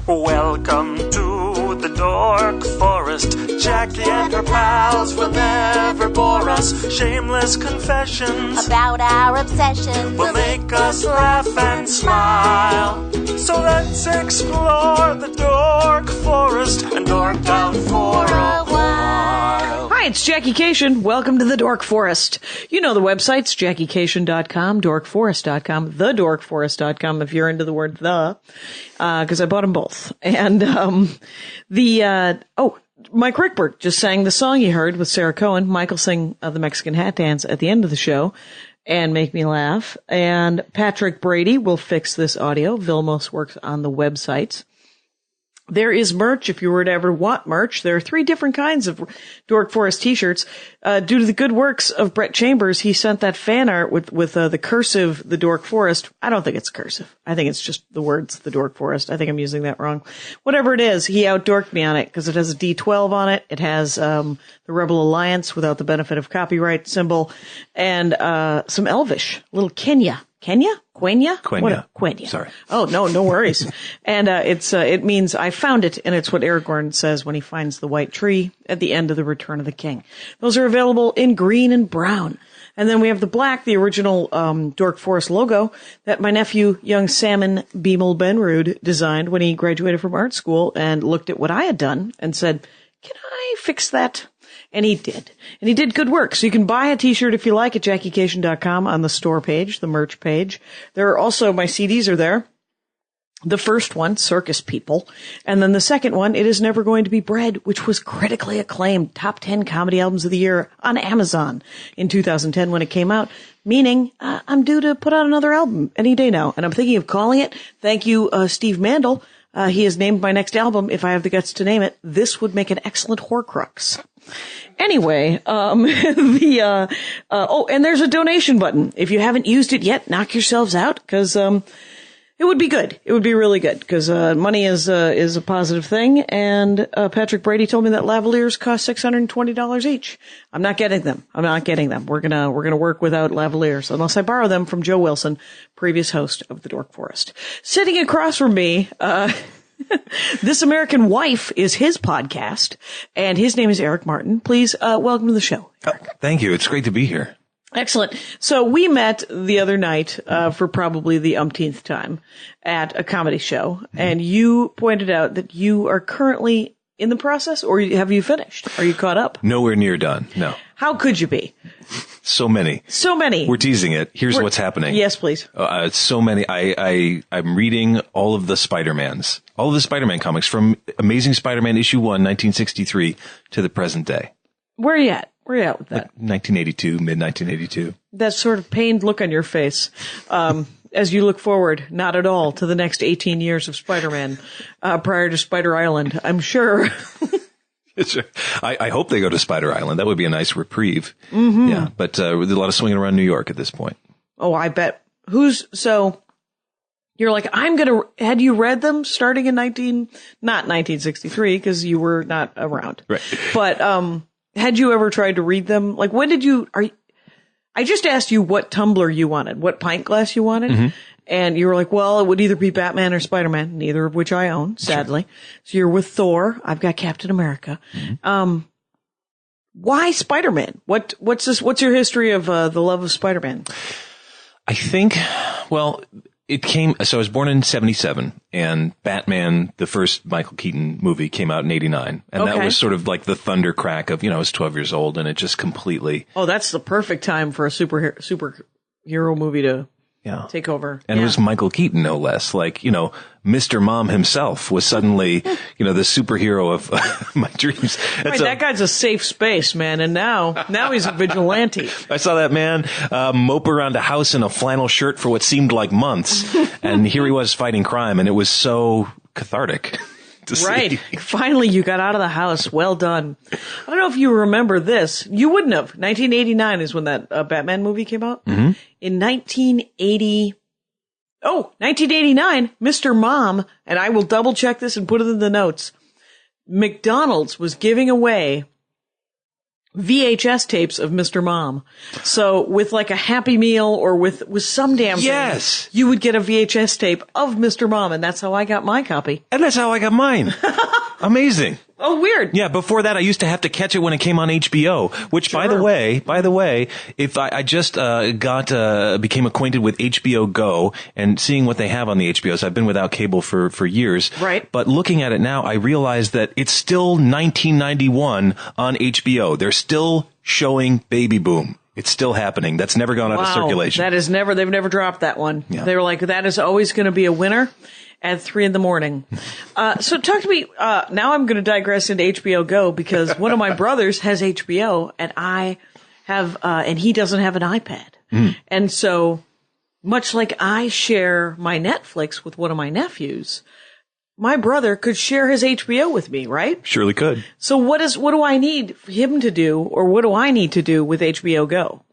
Welcome to the Dork Forest. Jackie and her pals will never bore us. Shameless confessions about our obsession will make us laugh and smile. So let's explore the Dork Forest and dork out for a while. Hi, it's Jackie Kashian. Welcome to the Dork Forest. You know the websites, JackieKashian.com, DorkForest.com, TheDorkForest.com if you're into the word the, because I bought them both. And Mike Rickberg just sang the song you heard with Sarah Cohen. Michael sang the Mexican hat dance at the end of the show and make me laugh. And Patrick Brady will fix this audio. Vilmos works on the websites. There is merch if you were to ever want merch. There are 3 different kinds of Dork Forest t-shirts. Due to the good works of Brett Chambers, he sent that fan art with the cursive, the Dork Forest. I don't think it's cursive. I think it's just the words, the Dork Forest. I think I'm using that wrong. Whatever it is, he outdorked me on it because it has a D12 on it. It has the Rebel Alliance without the benefit of copyright symbol and some Elvish, little Quenya. Quenya. Sorry. Oh, no worries. And it means I found it, and it's what Aragorn says when he finds the white tree at the end of the Return of the King. Those are available in green and brown. And then we have the black, the original Dork Forest logo that my nephew, young Salmon Beemel Benrud, designed when he graduated from art school and looked at what I had done and said, "Can I fix that?" And he did. And he did good work. So you can buy a t-shirt if you like at JackieKashian.com on the store page, the merch page. There are also, my CDs are there. The first one, Circus People. And then the second one, It Is Never Going to Be Bread, which was critically acclaimed. Top 10 comedy albums of the year on Amazon in 2010 when it came out. Meaning, I'm due to put out another album any day now. And I'm thinking of calling it, thank you, Steve Mandel. He has named my next album, if I have the guts to name it, This Would Make an Excellent Horcrux. Anyway, and there's a donation button. If you haven't used it yet, knock yourselves out, because, it would be good. It would be really good, because, money is a positive thing, and, Patrick Brady told me that lavaliers cost $620 each. I'm not getting them. We're gonna work without lavaliers, unless I borrow them from Joe Wilson, previous host of the Dork Forest. Sitting across from me, This American Wife is his podcast, and his name is Erc Martin. Please, welcome to the show. Thank you. It's great to be here. Excellent. So we met the other night, for probably the umpteenth time at a comedy show, and you pointed out that you are currently in the process, or have you finished? Are you caught up? Nowhere near done. No. How could you be? So many. We're teasing it. Here's what's happening. Yes, please. So many. I'm reading all of the Spider-Mans, all of the Spider-Man comics from Amazing Spider-Man issue 1, 1963 to the present day. Where are you at? Where are you at with that? 1982, mid-1982. That sort of pained look on your face, as you look forward, not at all, to the next 18 years of Spider-Man, prior to Spider Island, I'm sure. I hope they go to Spider Island. That would be a nice reprieve. Mm-hmm. Yeah, but there's a lot of swinging around New York at this point. Oh, I bet. So you're like, had you read them starting in not 1963, because you were not around. Right. But, had you ever tried to read them? Like, when did I just asked you what tumbler you wanted, what pint glass you wanted. Mm-hmm. And you were like, well, it would either be Batman or Spider-Man, neither of which I own, sadly. Sure. So you're with Thor. I've got Captain America. Mm-hmm. Why Spider-Man? What's your history of, the love of Spider-Man? I think, well, so I was born in 77, and Batman, the first Michael Keaton movie, came out in 89. And that was sort of like the thunder crack of, I was 12 years old, and it just completely... Oh, that's the perfect time for a superhero movie to take over. And it was Michael Keaton, no less. Like, Mr. Mom himself was suddenly, the superhero of my dreams. Right, that guy's a safe space, man. And now he's a vigilante. I saw that man mope around a house in a flannel shirt for what seemed like months. And here he was fighting crime. And it was so cathartic to see. Right. Finally, you got out of the house. Well done. I don't know if you remember this. You wouldn't have. 1989 is when that Batman movie came out. Mm-hmm. In 1989, Mr. Mom, and I will double check this and put it in the notes, McDonald's was giving away VHS tapes of Mr. Mom. So with like a Happy Meal or with some damn thing, Yes. you would get a VHS tape of Mr. Mom, and that's how I got my copy. And that's how I became mine. Amazing. Oh, weird. Yeah, before that, I used to have to catch it when it came on HBO, which, Sure. by the way, if I just became acquainted with HBO Go and seeing what they have on the HBOs. I've been without cable for years. Right. But looking at it now, I realize that it's still 1991 on HBO. They're still showing Baby Boom. It's still happening. That's never gone out of circulation. That is never, they've never dropped that one. Yeah. They were like, that is always going to be a winner at 3 a.m. So talk to me, now I'm going to digress into HBO Go because one of my brothers has HBO and I have, and he doesn't have an iPad. And so much like I share my Netflix with one of my nephews, my brother could share his HBO with me, right? Surely could. So what do I need for him to do, or what do I need to do with HBO Go?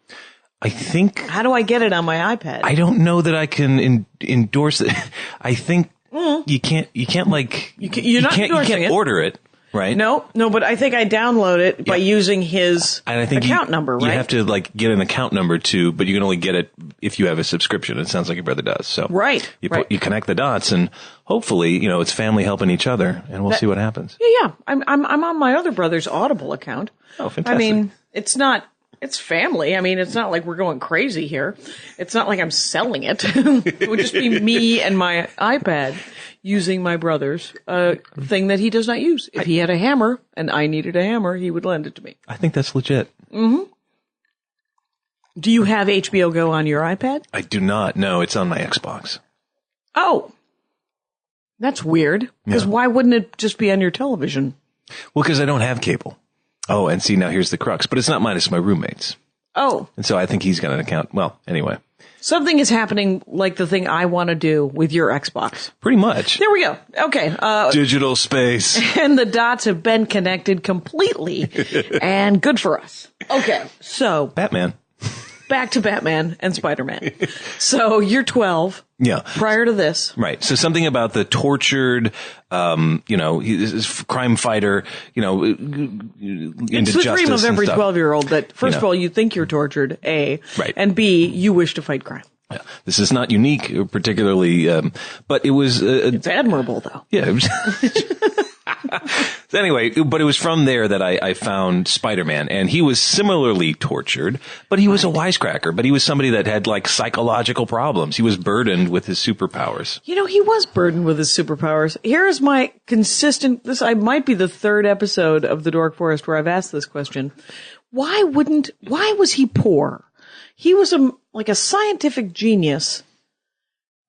I think. How do I get it on my iPad? I don't know that I can endorse it. I think you can't like, you're not endorsing it. order it, right? No, but I think I download it by using his And I think account number, right? You have to like get an account number too, but you can only get it if you have a subscription. It sounds like your brother does. So Right. You connect the dots, and hopefully, it's family helping each other, and we'll see what happens. Yeah. I'm on my other brother's Audible account. Oh, fantastic. I mean, it's family. I mean, it's not like we're going crazy here. It's not like I'm selling it. It would just be me and my iPad using my brother's thing that he does not use. If he had a hammer and I needed a hammer, he would lend it to me. I think that's legit. Do you have HBO Go on your iPad? I do not. No, it's on my Xbox. Oh, that's weird. Because Yeah. why wouldn't it just be on your television? Well, because I don't have cable. Oh, and see, now here's the crux. But it's not mine, it's my roommate's. Oh, And so I think he's got an account. Well, anyway. something is happening like the thing I want to do with your Xbox. Pretty much. There we go. Okay. Digital space. And the dots have been connected completely. And good for us. Okay. So Batman. back to Batman and Spider-Man. So you're 12. Yeah. Prior to this. Right. So something about the tortured, he's a crime fighter, into It's the dream of every 12-year-old that, first of all, you think you're tortured, A. Right. And B, you wish to fight crime. Yeah. This is not unique, particularly, but it was, It's admirable, though. yeah. It was Anyway, but it was from there that I found Spider-Man, and he was similarly tortured, but he was a wisecracker, but he was somebody that had like psychological problems. He was burdened with his superpowers. He was burdened with his superpowers. Here's my I might be the third episode of The Dork Forest where I've asked this question. Why was he poor? He was a scientific genius.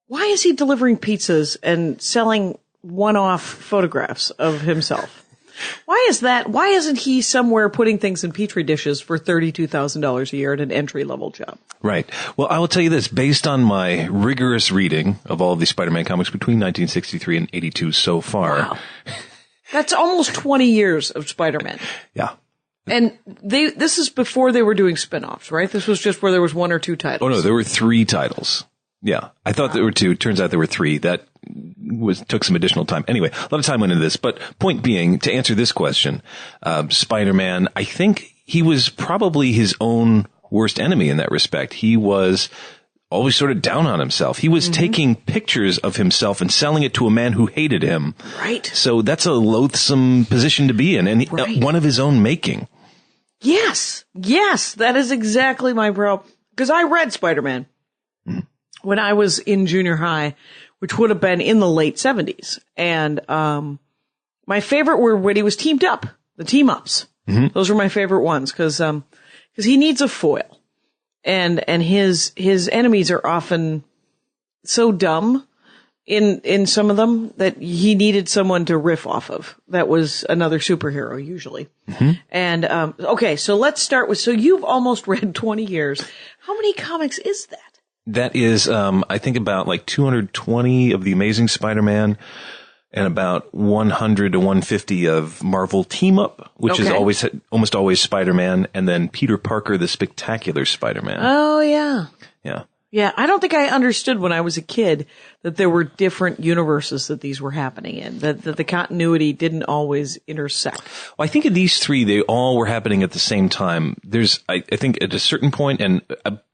Why is he delivering pizzas and selling one-off photographs of himself? Why is that? Why isn't he somewhere putting things in petri dishes for $32,000 a year at an entry-level job? Right. Well, I will tell you this, based on my rigorous reading of all of these Spider-Man comics between 1963 and 82 so far. Wow. That's almost 20 years of Spider-Man. Yeah. And this is before they were doing spin-offs, right? This was just where there was one or two titles. Oh, no, there were 3 titles. Yeah. I thought there were 2. Turns out there were 3. That took some additional time. Anyway, a lot of time went into this, but point being, to answer this question, Spider-Man, I think he was probably his own worst enemy in that respect. He was always sort of down on himself. He was taking pictures of himself and selling it to a man who hated him. Right. So that's a loathsome position to be in, and one of his own making. Yes, that is exactly my problem. Because I read Spider-Man when I was in junior high, which would have been in the late 70s. And my favorite were when he was teamed up, the team-ups. Those were my favorite ones because he needs a foil. And his enemies are often so dumb in some of them that he needed someone to riff off of. That was another superhero usually. And, okay, so let's start with, so you've almost read 20 years. How many comics is that? That is, I think about like 220 of the Amazing Spider-Man and about 100 to 150 of Marvel Team Up, which is almost always Spider-Man, and then Peter Parker, the Spectacular Spider-Man. Oh, yeah. Yeah. Yeah, I don't think I understood when I was a kid that there were different universes that these were happening in, that the continuity didn't always intersect. Well, I think in these three, they all were happening at the same time. I think at a certain point, and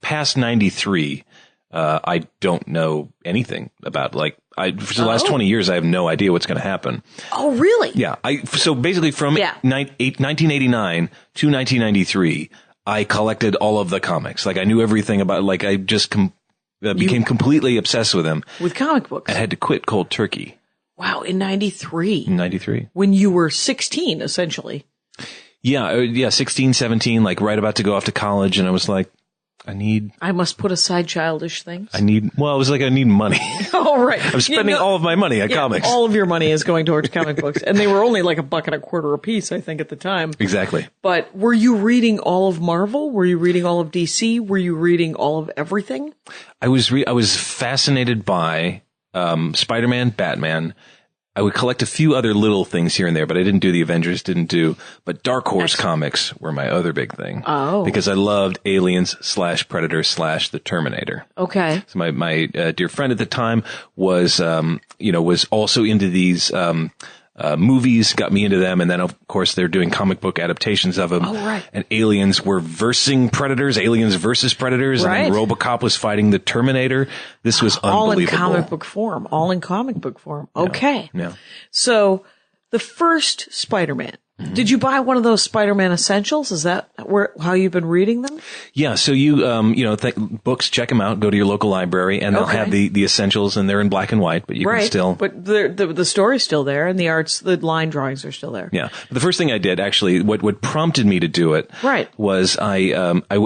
past 93, I don't know anything about, like, for the last 20 years, I have no idea what's going to happen. Oh, really? Yeah. So basically from 1989 to 1993, I collected all of the comics. Like, I knew everything about, like, I just became completely obsessed with them. With comic books? I had to quit cold turkey. Wow, in 93. In 93. When you were 16, essentially. Yeah, 16, 17, like right about to go off to college, and I was like, I must put aside childish things. I need money. Oh, right. I'm spending all of my money on comics. All of your money is going towards comic books. And they were only like $1.25 a piece, I think, at the time. Exactly. But were you reading all of Marvel? Were you reading all of DC? Were you reading all of everything? I was fascinated by Spider-Man, Batman. I would collect a few other little things here and there, but I didn't do the Avengers, but Dark Horse comics were my other big thing. Oh. Because I loved Aliens / Predator / The Terminator. Okay. So my dear friend at the time was also into these, movies, got me into them, and then of course they're doing comic book adaptations of them. Oh, right. And Aliens were versing Predators, Aliens versus Predators, right. And then RoboCop was fighting the Terminator. This was all unbelievable. All in comic book form. Okay. Yeah. So the first Spider-Man. Mm-hmm. Did you buy one of those Spider-Man essentials? Is that how you've been reading them? Yeah. So books, check them out, go to your local library, and they'll have the essentials, and they're in black and white, but you can still. But the story's still there, and the line drawings are still there. Yeah. But the first thing I did, actually, what prompted me to do it was I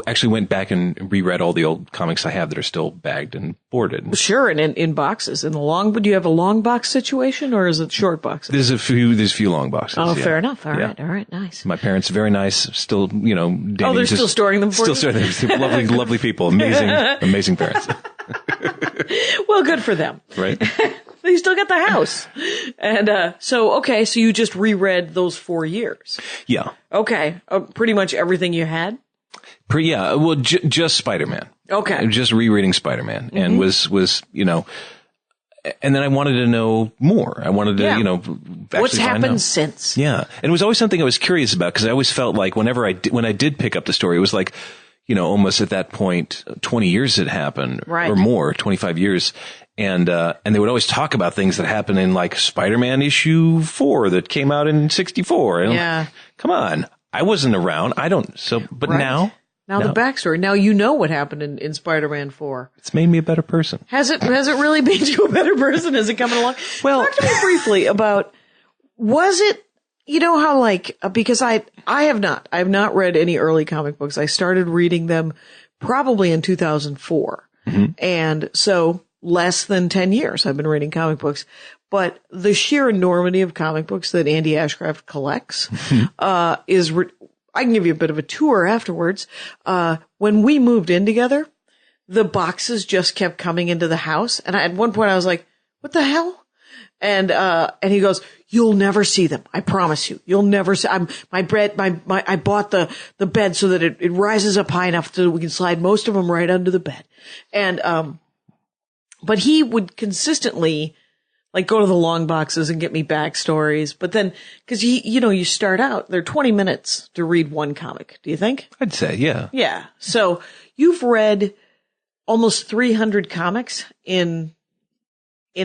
actually went back and reread all the old comics I have that are still bagged and boarded. Sure. And in boxes. But do you have a long box situation, or is it short boxes? There's a few long boxes. Oh, yeah. Fair enough. All Yeah. right, nice. My parents, very nice, still, dating. Oh, they're still storing them for you? Still storing them. Lovely people. Amazing parents. Well, good for them. Right? They still got the house. And, so you just reread those 4 years. Yeah. Okay. Pretty much everything you had? Yeah. Well, just Spider-Man. Okay. Just rereading Spider-Man. Mm-hmm. And was, and then I wanted to know more. I wanted to, what's happened since? Yeah. And it was always something I was curious about, because I always felt like when I did pick up the story, it was like, almost at that point, 20 years had happened or more, 25 years. And they would always talk about things that happened in like Spider-Man issue 4 that came out in 64. And yeah. Come on. I wasn't around. Now. Now the backstory. Now you know what happened in Spider-Man 4. It's made me a better person. Has it really made you a better person? Is it coming along? Well, talk to me briefly about, was it, how because I have not read any early comic books. I started reading them probably in 2004. Mm-hmm. And so less than 10 years I've been reading comic books. But the sheer enormity of comic books that Andy Ashcraft collects, is I can give you a bit of a tour afterwards. When we moved in together, the boxes just kept coming into the house. And at one point I was like, what the hell? And he goes, you'll never see them. I promise you. You'll never see, I bought the bed so that it rises up high enough so that we can slide most of them right under the bed. And, but he would consistently go to the long boxes and get me backstories. But then, cause you start out, they're 20 minutes to read one comic. Do you think? I'd say, yeah. Yeah. So you've read almost 300 comics in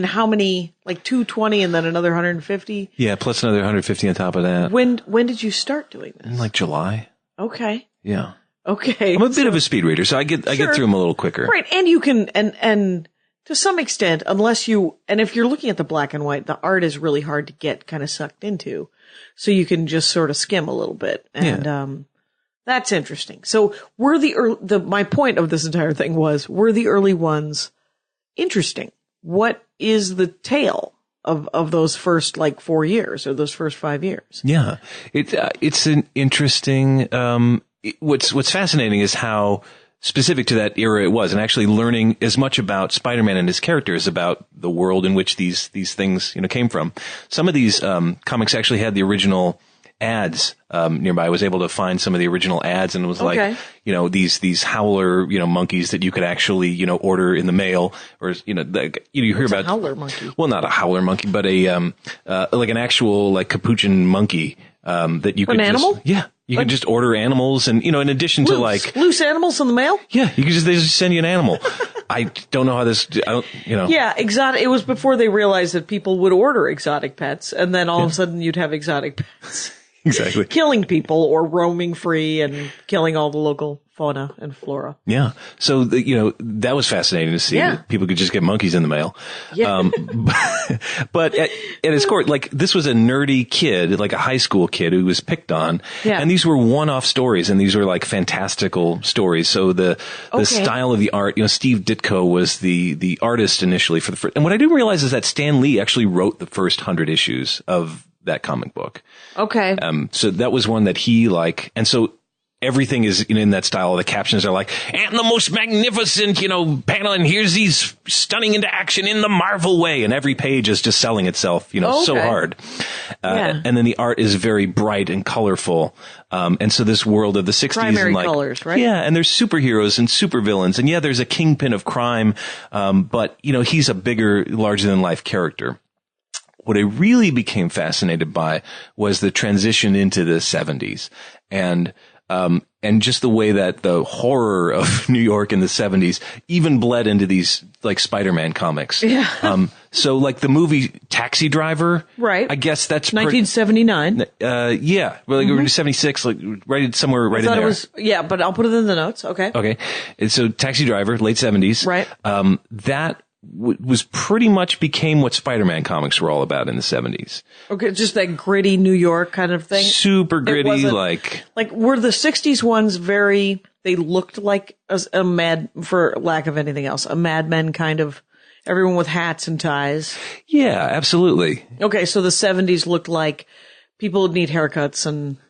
how many, 220 and then another 150? Yeah. Plus another 150 on top of that. When did you start doing this? In July. Okay. Yeah. Okay. I'm a bit of a speed reader, so I get through them a little quicker. Right. And you can, and to some extent, if you're looking at the black and white, the art is really hard to get kind of sucked into. So you can just sort of skim a little bit. And, that's interesting. So were my point of this entire thing were the early ones interesting? What is the tale of those first 4 years or those first 5 years? Yeah. It's an interesting, what's fascinating is how specific to that era it was, and actually learning as much about Spider-Man and his character as about the world in which these things, came from. Some of these, comics actually had the original ads nearby. I was able to find some of the original ads, and it was like, you know, these howler, you know, monkeys that you could actually, you know, order in the mail, or, you know, you hear about a howler monkey. Well, not a howler monkey, but a like an actual like capuchin monkey that you could animal? Yeah. You could just order animals, and, you know, in addition to like loose animals in the mail. Yeah, they just send you an animal. I don't know how this, you know. Yeah, exotic. It was before they realized that people would order exotic pets, and then all of a sudden you'd have exotic pets. Exactly. Killing people or roaming free and killing all the local fauna and flora. Yeah. So, you know, that was fascinating to see that people could just get monkeys in the mail. Yeah. But at its core, like, this was a nerdy kid, like a high school kid who was picked on. Yeah. And these were one-off stories, and these were like fantastical stories. So the style of the art, you know, Steve Ditko was the artist initially for the first, and what I didn't realize is that Stan Lee actually wrote the first 100 issues of that comic book. Okay. So that was one that he and so everything is in that style. The captions are like, and the most magnificent, you know, panel, and here's these stunning into action in the Marvel way. And every page is just selling itself, you know, so hard. And then the art is very bright and colorful. And so this world of the 60s. Primary and like, colors, right? Yeah. And there's superheroes and supervillains. And yeah, there's a kingpin of crime. But, you know, he's a bigger, larger than life character. What I really became fascinated by was the transition into the 70s, and just the way that the horror of New York in the 70s even bled into these like Spider-Man comics. Yeah. So like the movie Taxi Driver, right? I guess that's 1979. Yeah, well, like 76, like right somewhere right in there. It was, but I'll put it in the notes. Okay. Okay. And so Taxi Driver, late 70s. Right. That was pretty much became what Spider-Man comics were all about in the 70s. Okay, just that gritty New York kind of thing. Super gritty, like were the 60s ones very, they looked like a mad, for lack of anything else, a Mad Men kind of, everyone with hats and ties. Yeah, absolutely. Okay, so the 70s looked like people would need haircuts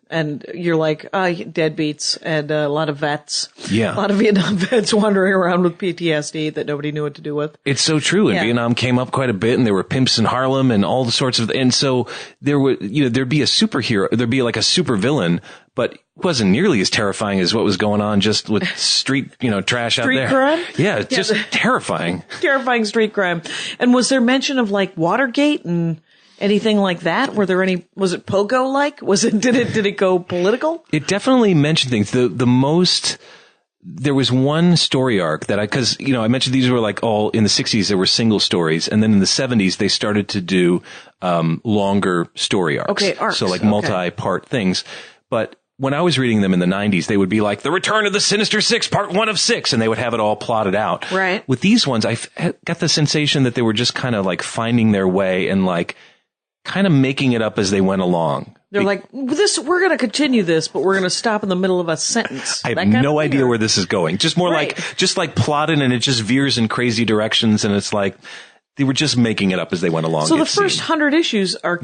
and you're like, deadbeats and a lot of vets. Yeah. A lot of Vietnam vets wandering around with PTSD that nobody knew what to do with. It's so true. And Vietnam came up quite a bit, and there were pimps in Harlem and all the sorts of, and so there would, you know, there'd be a superhero, there'd be like a super villain, but it wasn't nearly as terrifying as what was going on just with street, you know, trash out there. Street crime? Yeah, just terrifying. Terrifying street crime. And was there mention of like Watergate and anything like that? Was it Pogo like? Did it go political? It definitely mentioned things. There was one story arc that cause, you know, I mentioned these were like all in the 60s, there were single stories. And then in the 70s, they started to do, longer story arcs. Okay, arcs. So like multi-part things. But when I was reading them in the 90s, they would be like, The Return of the Sinister Six, Part 1 of 6, and they would have it all plotted out. Right. With these ones, I got the sensation that they were just kind of like finding their way and like kind of making it up as they went along. They're like, we're going to continue this, but we're going to stop in the middle of a sentence. I have no idea where this is going. Just more like plotted, and it just veers in crazy directions, and it's like they were just making it up as they went along. So the first 100 issues are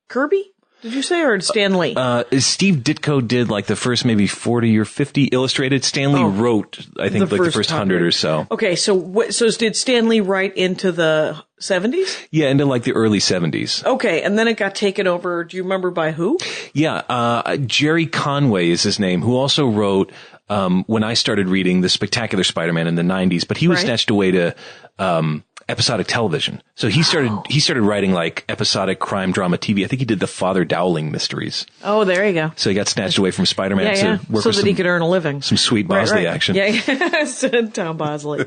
Kirby? Did you say, or Stan Lee? Steve Ditko did like the first maybe 40 or 50 illustrated. Stan Lee wrote, I think, the first 100 or so. Okay, so did Stan Lee write into the 70s? Yeah, into like the early 70s. Okay, and then it got taken over. Do you remember by who? Yeah, Jerry Conway is his name, who also wrote when I started reading The Spectacular Spider-Man in the 90s, but he was snatched away to episodic television. So he started writing like episodic crime drama TV. I think he did the Father Dowling mysteries. Oh, there you go. So he got snatched away from Spider-Man to work so that he could earn a living. Some sweet Bosley action. Yeah, Tom Bosley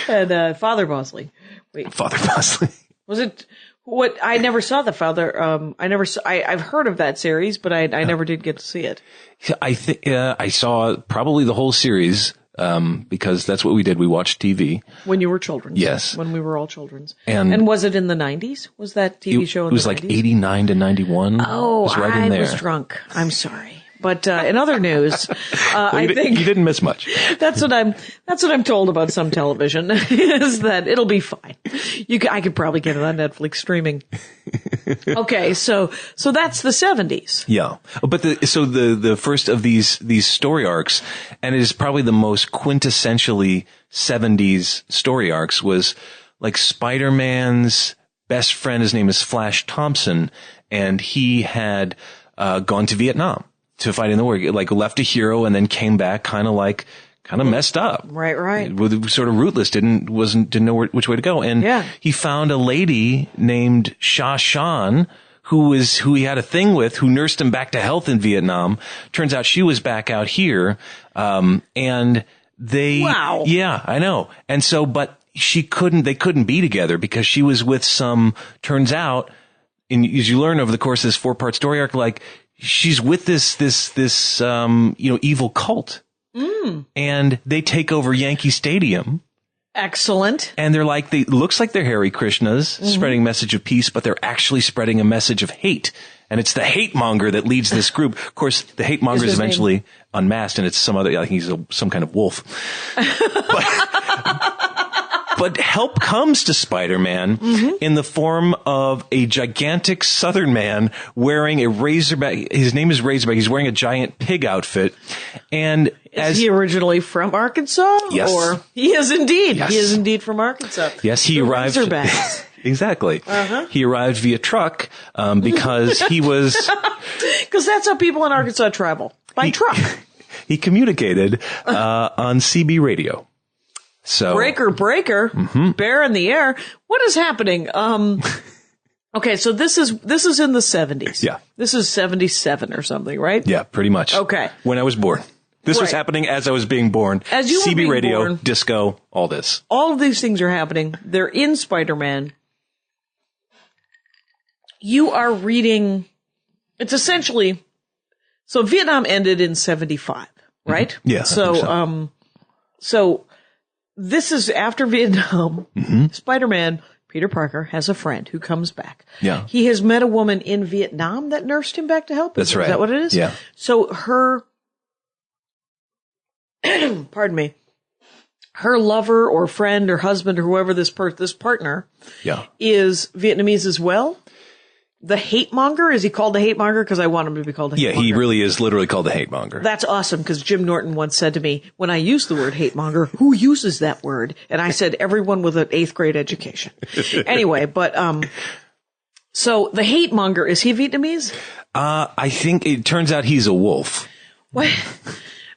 and Father Bosley. Wait, Father Bosley. Was it what? I never saw the Father. I've heard of that series, but I never did get to see it. I think I saw probably the whole series. Because that's what we did. We watched TV. When you were children. Yes. When we were all children. And was it in the 90s? Was that TV show in the 90s? It was like 89 to 91. Oh, it was right in there. I was drunk. I'm sorry. But in other news, I think you didn't miss much. That's what I'm told about some television is that it'll be fine. I could probably get it on Netflix streaming. Okay, so that's the 70s. Yeah, but the first of these story arcs, and it is probably the most quintessentially 70s story arcs, was like Spider-Man's best friend. His name is Flash Thompson, and he had gone to Vietnam to fight in the war, like left a hero and then came back kind of messed up. Right. Sort of rootless, didn't know which way to go. And he found a lady named Sha Shan who he had a thing with, who nursed him back to health in Vietnam. Turns out she was back out here. And wow. Yeah, I know. And so, but they couldn't be together because she was with turns out, as you learn over the course of this 4-part story arc, like she's with this evil cult. And they take over Yankee Stadium. Excellent. And they're looks like they're Hare Krishnas, spreading a message of peace, but they're actually spreading a message of hate. And it's the hate monger that leads this group. Of course, the hate monger is eventually unmasked, and it's some other, I think he's some kind of wolf. But help comes to Spider-Man in the form of a gigantic Southern man wearing a razorback. His name is Razorback. He's wearing a giant pig outfit. And is he originally from Arkansas? Yes. Or he is indeed. Yes. He is indeed from Arkansas. Yes, he arrived. Razorbacks. Exactly. He arrived via truck because he was. Because that's how people in Arkansas travel, by truck. He communicated on CB radio. So breaker, bear in the air. What is happening? Okay, so this is in the 70s. Yeah. This is 77 or something, right? Yeah, pretty much. Okay. When I was born. This was happening as I was being born. As you were CB being radio, born, disco, all this. All of these things are happening. They're in Spider-Man. You are reading, it's essentially, so Vietnam ended in 75, right? Yeah. So this is after Vietnam. Spider-Man, Peter Parker, has a friend who comes back. Yeah. He has met a woman in Vietnam that nursed him back to health. That's right. Is that what it is? Yeah. So her, pardon me, her lover or friend or husband or whoever this partner is Vietnamese as well. The hate monger, is he called the hate monger? Because I want him to be called the hate monger. Yeah, he really is literally called the hate monger. That's awesome, because Jim Norton once said to me, when I use the word hate monger, who uses that word? And I said, everyone with an 8th grade education. Anyway, but so the hate monger, is he Vietnamese? I think it turns out he's a wolf. What?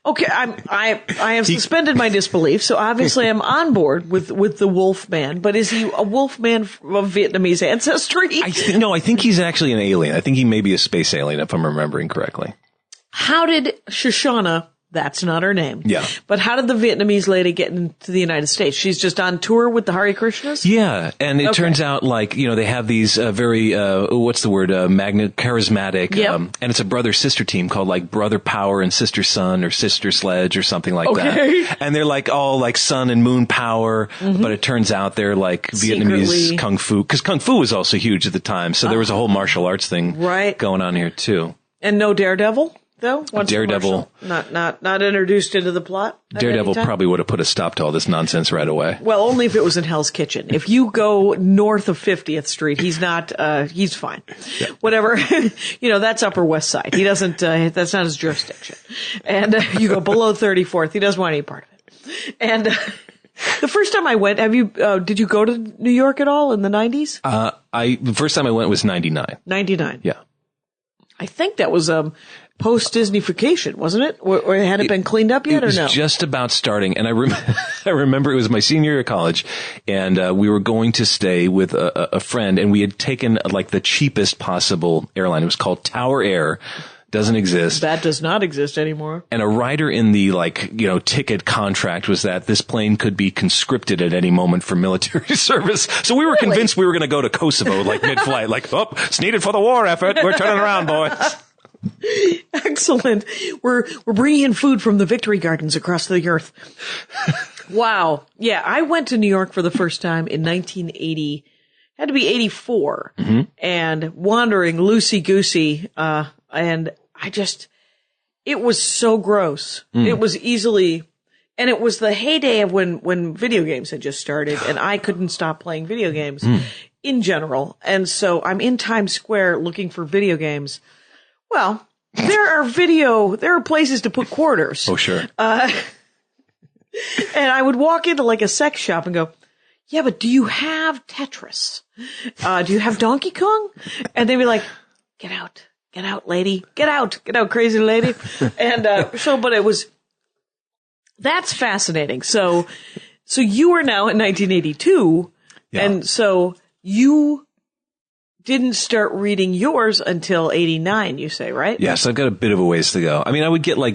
Okay, I have suspended my disbelief, so obviously I'm on board with the wolf man, but is he a wolf man of Vietnamese ancestry? I think he's actually an alien. I think he may be a space alien, if I'm remembering correctly. How did Shoshana, that's not her name. Yeah. But how did the Vietnamese lady get into the United States? She's just on tour with the Hare Krishnas? Yeah. And it turns out they have these very, charismatic, and it's a brother-sister team called like Brother Power and Sister Sun or Sister Sledge or something like that. And they're like all like sun and moon power, but it turns out they're like Vietnamese Kung Fu, because Kung Fu was also huge at the time. So there was a whole martial arts thing going on here too. And no Daredevil? Though? Daredevil. Not introduced into the plot? Daredevil probably would have put a stop to all this nonsense right away. Well, only if it was in Hell's Kitchen. If you go north of 50th Street, he's not, he's fine. Yeah. Whatever. That's Upper West Side. He doesn't, that's not his jurisdiction. And you go below 34th, he doesn't want any part of it. And the first time I went, did you go to New York at all in the 90s? The first time I went was 99. 99. Yeah. I think that was, post-Disneyfication, wasn't it? Or had it been cleaned up yet, or no? It was just about starting, and I remember it was my senior year of college, and we were going to stay with a friend, and we had taken like the cheapest possible airline. It was called Tower Air. Doesn't exist. That does not exist anymore. And a rider in the ticket contract was that this plane could be conscripted at any moment for military service. So we were convinced we were going to go to Kosovo mid-flight, it's needed for the war effort. We're turning around, boys. Excellent. We're bringing in food from the victory gardens across the earth. Wow. Yeah, I went to New York for the first time in 1980. Had to be 84. And wandering loosey-goosey, and it was so gross. It was and it was the heyday of when video games had just started, and I couldn't stop playing video games in general. And so I'm in Times Square looking for video games. Well, there are places to put quarters. Oh, sure. And I would walk into like a sex shop and go, yeah, but do you have Tetris? Do you have Donkey Kong? And they'd be like, get out. get out, lady, get out, crazy lady. And, that's fascinating. So you are now in 1982. Yeah. And so you didn't start reading yours until 89, you say, right? Yes, I've got a bit of a ways to go. I mean, I would get my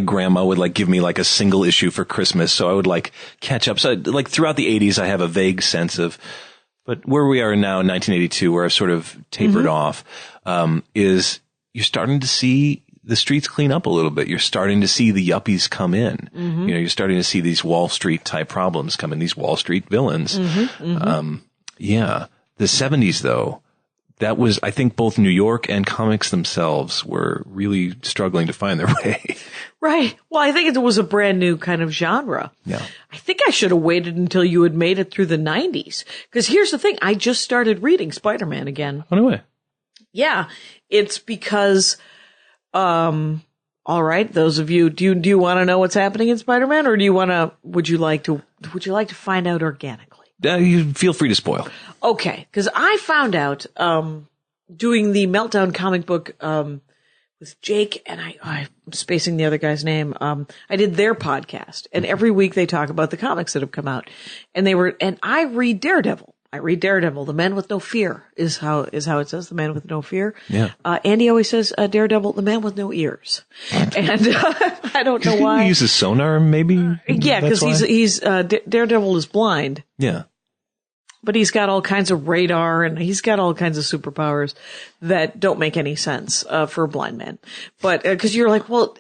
grandma would give me a single issue for Christmas. So I would catch up. So throughout the 80s, I have a vague sense of, but where we are now in 1982, where I've sort of tapered off, is you're starting to see the streets clean up a little bit. You're starting to see the yuppies come in. You're starting to see these Wall Street type problems come in, these Wall Street villains. The 70s, though, that was, I think both New York and comics themselves were really struggling to find their way. Right. Well, I think it was a brand new kind of genre. Yeah. I think I should have waited until you had made it through the 90s. Because here's the thing. I just started reading Spider-Man again. Oh, no way. Yeah. It's because, all right, those of you, do you want to know what's happening in Spider-Man, or would you like to find out organically? You feel free to spoil. Okay, because I found out doing the Meltdown comic book with Jake, and I'm spacing the other guy's name. I did their podcast, and every week they talk about the comics that have come out, and I read Daredevil. The Man with No Fear is how it says, the Man with No Fear. Yeah. Andy always says Daredevil, the Man with No Ears, and I don't know why. He uses sonar, maybe. Yeah, because he's Daredevil is blind. Yeah. But he's got all kinds of radar and he's got all kinds of superpowers that don't make any sense for a blind man. But because you're like, well,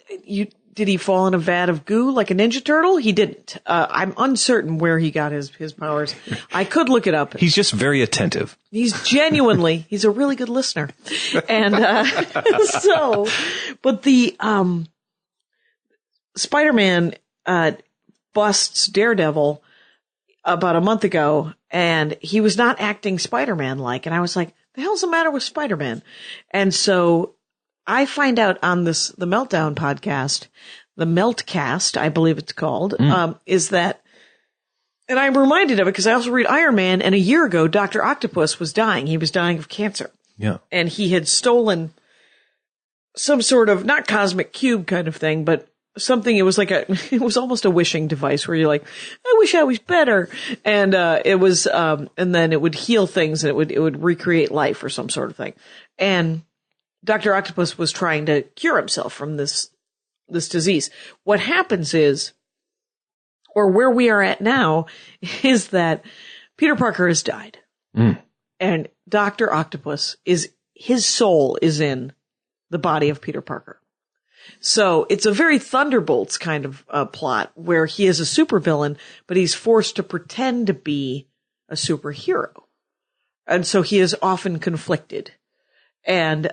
did he fall in a vat of goo like a Ninja Turtle? He didn't. I'm uncertain where he got his powers. I could look it up. He's just very attentive. He's a really good listener. And but the Spider-Man busts Daredevil about a month ago, and he was not acting Spider-Man-like. And I was like, the hell's the matter with Spider-Man? And so I find out on the Meltdown podcast, the Meltcast, I believe it's called, is that, and I'm reminded of it because I also read Iron Man, and a year ago, Dr. Octopus was dying. He was dying of cancer. Yeah. And he had stolen some sort of, not cosmic cube kind of thing, but something, it was almost a wishing device where you're like, I wish I was better. And, it was, and then it would heal things and it would recreate life or some sort of thing. And Dr. Octopus was trying to cure himself from this disease. What happens is, or where we are at now, is that Peter Parker has died. And Dr. Octopus his soul is in the body of Peter Parker. So it's a very Thunderbolts kind of plot where he is a supervillain, but he's forced to pretend to be a superhero. And so he is often conflicted. And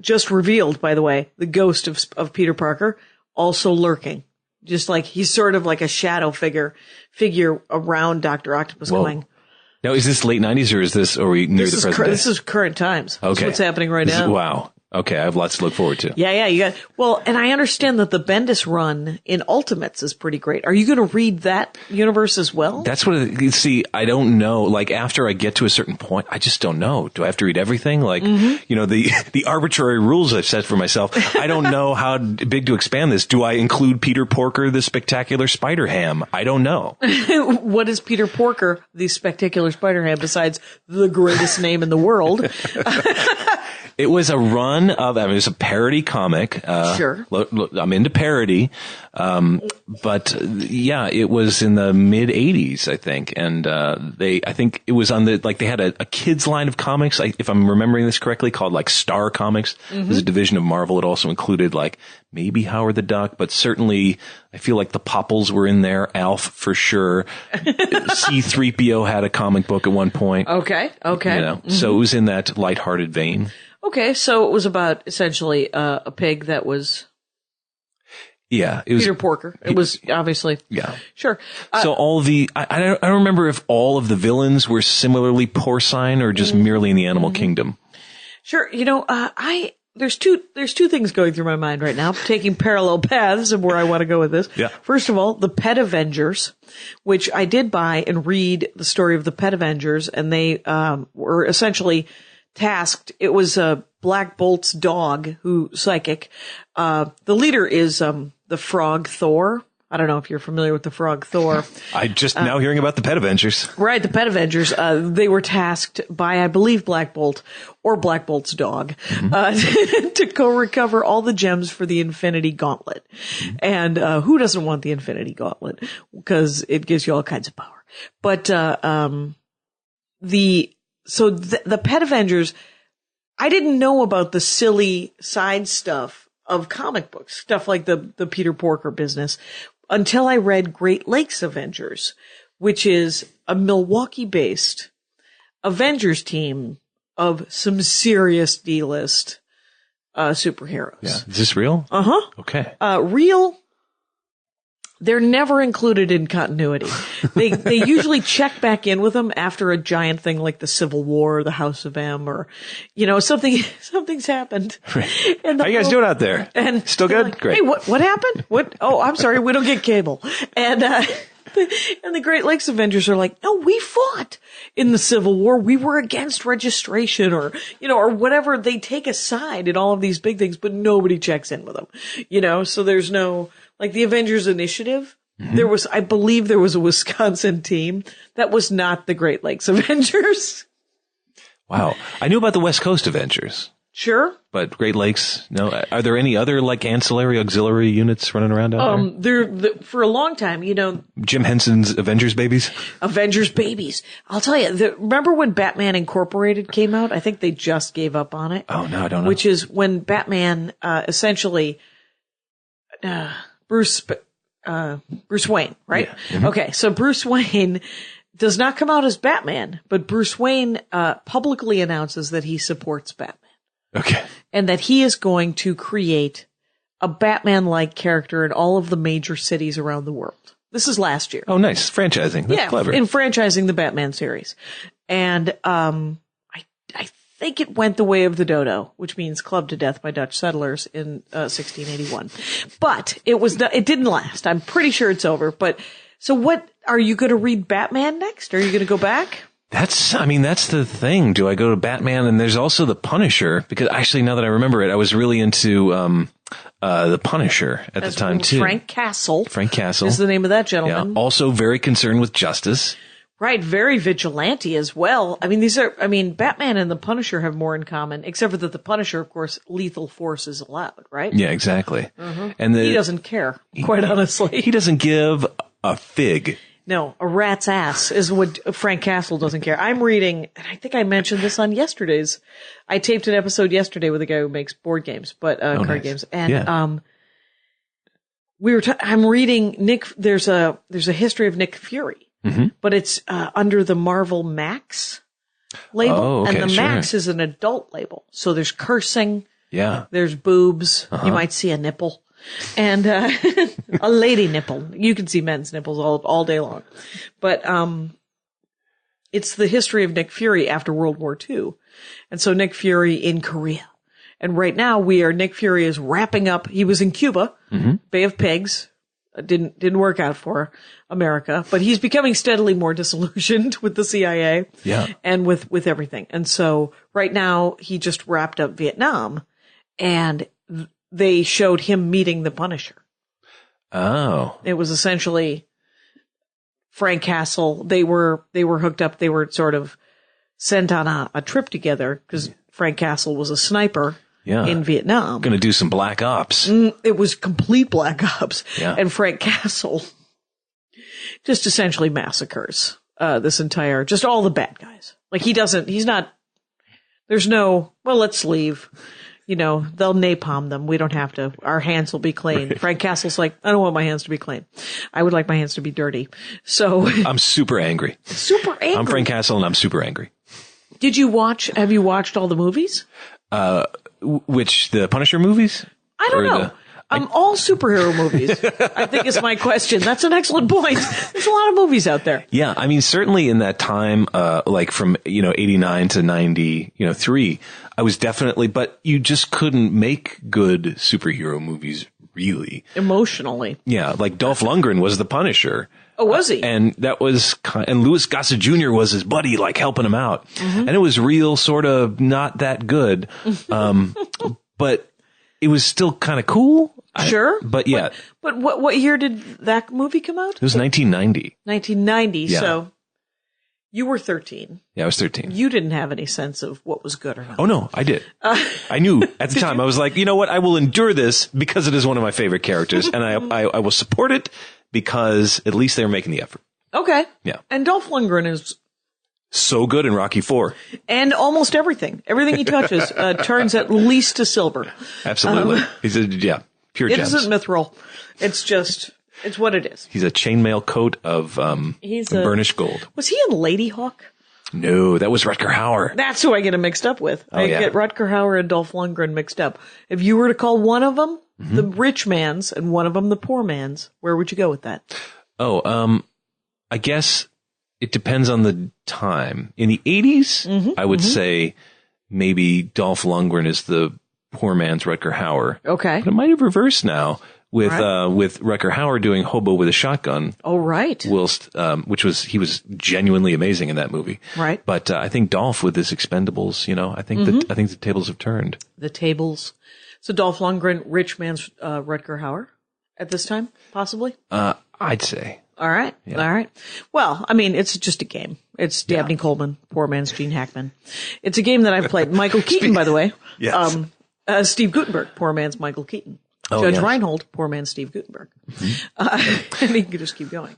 just revealed, by the way, the ghost of Peter Parker also lurking. Just like he's sort of like a shadow figure around Dr. Octopus. Whoa. Going. Now, is this late 90s or are we near the present day? This is current times. Okay. This is what's happening right now. Wow. Okay, I have lots to look forward to. Yeah, and I understand that the Bendis run in Ultimates is pretty great. Are you going to read that universe as well? That's I don't know. Like, after I get to a certain point, I just don't know. Do I have to read everything? Like, the arbitrary rules I've set for myself. I don't know how big to expand this. Do I include Peter Porker, the Spectacular Spider-Ham? I don't know. What is Peter Porker, the Spectacular Spider-Ham, besides the greatest name in the world? It was a run of, it was a parody comic. Sure. I'm into parody. But yeah, it was in the mid 80s, I think. And, I think it was on they had a kids line of comics, if I'm remembering this correctly, called Star Comics. It was a division of Marvel. It also included maybe Howard the Duck, but certainly I feel like the Popples were in there. Alf for sure. C-3PO had a comic book at one point. Okay. So it was in that lighthearted vein. Okay, so it was about essentially a pig that was. Yeah, it was Peter Porker. It was obviously. Yeah, sure. So all I don't remember if all of the villains were similarly porcine or just merely in the animal kingdom. Sure, there's two things going through my mind right now, taking parallel paths of where I want to go with this. Yeah. First of all, the Pet Avengers, which I did buy and read the story of the Pet Avengers, and they were essentially tasked. It was Black Bolt's dog, psychic. The leader is the Frog Thor. I don't know if you're familiar with the Frog Thor. I just now hearing about the Pet Avengers. Right, the Pet Avengers. They were tasked by, I believe, Black Bolt or Black Bolt's dog to go recover all the gems for the Infinity Gauntlet. And who doesn't want the Infinity Gauntlet? Because it gives you all kinds of power. But the Pet Avengers, I didn't know about the silly side stuff of comic books, stuff like the Peter Porker business, until I read Great Lakes Avengers, which is a Milwaukee-based Avengers team of some serious D-list superheroes. Yeah. Is this real? Uh-huh. Okay. Real. They're never included in continuity. They usually check back in with them after a giant thing like the Civil War, or the House of M, or, something's happened. Right. How you guys doing out there? And still good? Like, Great. Hey, what happened? What? Oh, I'm sorry. We don't get cable. And the Great Lakes Avengers are like, no, we fought in the Civil War. We were against registration or whatever. They take a side in all of these big things, but nobody checks in with them, so there's no, like the Avengers Initiative. Mm-hmm. I believe there was a Wisconsin team that was not the Great Lakes Avengers. Wow. I knew about the West Coast Avengers. Sure. But Great Lakes, no. Are there any other like ancillary auxiliary units running around out there? For a long time, Jim Henson's Avengers Babies? Avengers Babies. I'll tell you, remember when Batman Incorporated came out? I think they just gave up on it. Oh, no, I don't know. Which is when Batman, essentially, Bruce Wayne, right? Yeah. Mm-hmm. Okay. So Bruce Wayne does not come out as Batman, but Bruce Wayne, publicly announces that he supports Batman. Okay. And that he is going to create a Batman-like character in all of the major cities around the world. This is last year. Oh, nice. Franchising. That's clever. In franchising the Batman series. And, I think it went the way of the dodo, which means clubbed to death by Dutch settlers in, 1681. But it didn't last. I'm pretty sure it's over. But, so what, are you going to read Batman next? Are you going to go back? That's the thing. Do I go to Batman? And there's also the Punisher, because actually now that I remember it, I was really into, the Punisher at the time too. Frank Castle. Frank Castle is the name of that gentleman. Yeah. Also very concerned with justice. Right. Very vigilante as well. I mean, Batman and the Punisher have more in common, except for that the Punisher, of course, lethal force is allowed, right? Yeah, exactly. Mm-hmm. And he doesn't care, quite honestly. He doesn't give a fig. No, a rat's ass is what Frank Castle doesn't care. I'm reading, and I think I mentioned this on yesterday's. I taped an episode yesterday with a guy who makes board games, but card games, and I'm reading There's a history of Nick Fury, mm-hmm. but it's under the Marvel Max label, and the Max is an adult label. So there's cursing, there's boobs, you might see a nipple. And, a lady nipple. You can see men's nipples all day long. But, it's the history of Nick Fury after World War II. And so Nick Fury in Korea. And right now Nick Fury is wrapping up. He was in Cuba, mm-hmm. Bay of Pigs. Didn't work out for America, but he's becoming steadily more disillusioned with the CIA. Yeah. And with everything. And so right now he just wrapped up Vietnam, and they showed him meeting the Punisher. Oh. It was essentially Frank Castle. They were hooked up. They were sort of sent on a trip together because Frank Castle was a sniper in Vietnam. Going to do some black ops. It was complete black ops. Yeah. And Frank Castle just essentially massacres just all the bad guys. Like let's leave. They'll napalm them. We don't have to. Our hands will be clean. Right. Frank Castle's like, I don't want my hands to be clean. I would like my hands to be dirty. So I'm super angry. Super angry. I'm Frank Castle and I'm super angry. Have you watched all the movies? The Punisher movies? I don't know. All superhero movies, I think is my question. That's an excellent point. There's a lot of movies out there. Yeah. I mean, certainly in that time, like from, 89 to 93, I was definitely, but you just couldn't make good superhero movies really. Emotionally. Yeah. Like Dolph Lundgren was the Punisher. Oh, was he? And that was, and Louis Gossett Jr. was his buddy, like helping him out. And it was real sort of not that good. But it was still kind of cool. Sure. But yeah. But what year did that movie come out? It was 1990. 1990. Yeah. So you were 13. Yeah, I was 13. You didn't have any sense of what was good or not. Oh, no, I did. I knew at the time. I was like, you know what? I will endure this because it is one of my favorite characters. And I will support it because at least they were making the effort. Okay. Yeah. And Dolph Lundgren is so good in Rocky IV. And almost everything. Everything he touches turns at least to silver. Absolutely. He's pure gems. It isn't mithril. It's just, it's what it is. He's a chainmail coat of burnished gold. Was he in Lady Hawk? No, that was Rutger Hauer. That's who I get him mixed up with. I get Rutger Hauer and Dolph Lundgren mixed up. If you were to call one of them the rich man's and one of them the poor man's, where would you go with that? Oh, I guess it depends on the time. In the 80s, I would say maybe Dolph Lundgren is the poor man's Rutger Hauer. Okay. But it might have reversed now with Rutger Hauer doing Hobo with a Shotgun. Oh, right. Whilst, he was genuinely amazing in that movie. Right. But I think Dolph with his Expendables, I think the tables have turned. The tables. So Dolph Lundgren, rich man's Rutger Hauer at this time, possibly? I'd say. All right. Yeah. All right. Well, I mean, it's just a game. It's Dabney Coleman, poor man's Gene Hackman. It's a game that I've played. Michael Keaton, by the way. Yes. Steve Guttenberg, poor man's Michael Keaton. Judge Reinhold, poor man's Steve Guttenberg. And he can just keep going.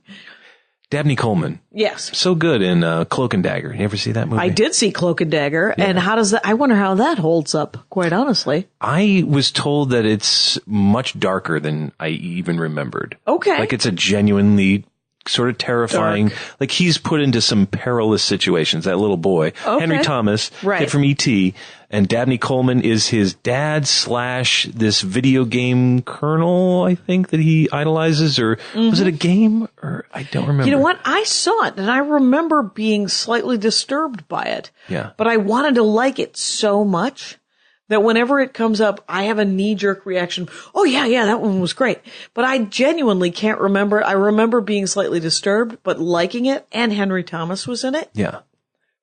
Dabney Coleman. Yes. So good in Cloak and Dagger. You ever see that movie? I did see Cloak and Dagger. Yeah. And how does that, I wonder how that holds up, quite honestly. I was told that it's much darker than I even remembered. Okay. Like it's a genuinely sort of terrifying, like he's put into some perilous situations, that little boy. Okay. Henry Thomas, kid from E.T., and Dabney Coleman is his dad / this video game colonel, I think, that he idolizes, or was it a game? Or I don't remember. You know what? I saw it, and I remember being slightly disturbed by it. Yeah. But I wanted to like it so much that whenever it comes up, I have a knee-jerk reaction. Oh, yeah, that one was great. But I genuinely can't remember. I remember being slightly disturbed, but liking it, and Henry Thomas was in it. Yeah.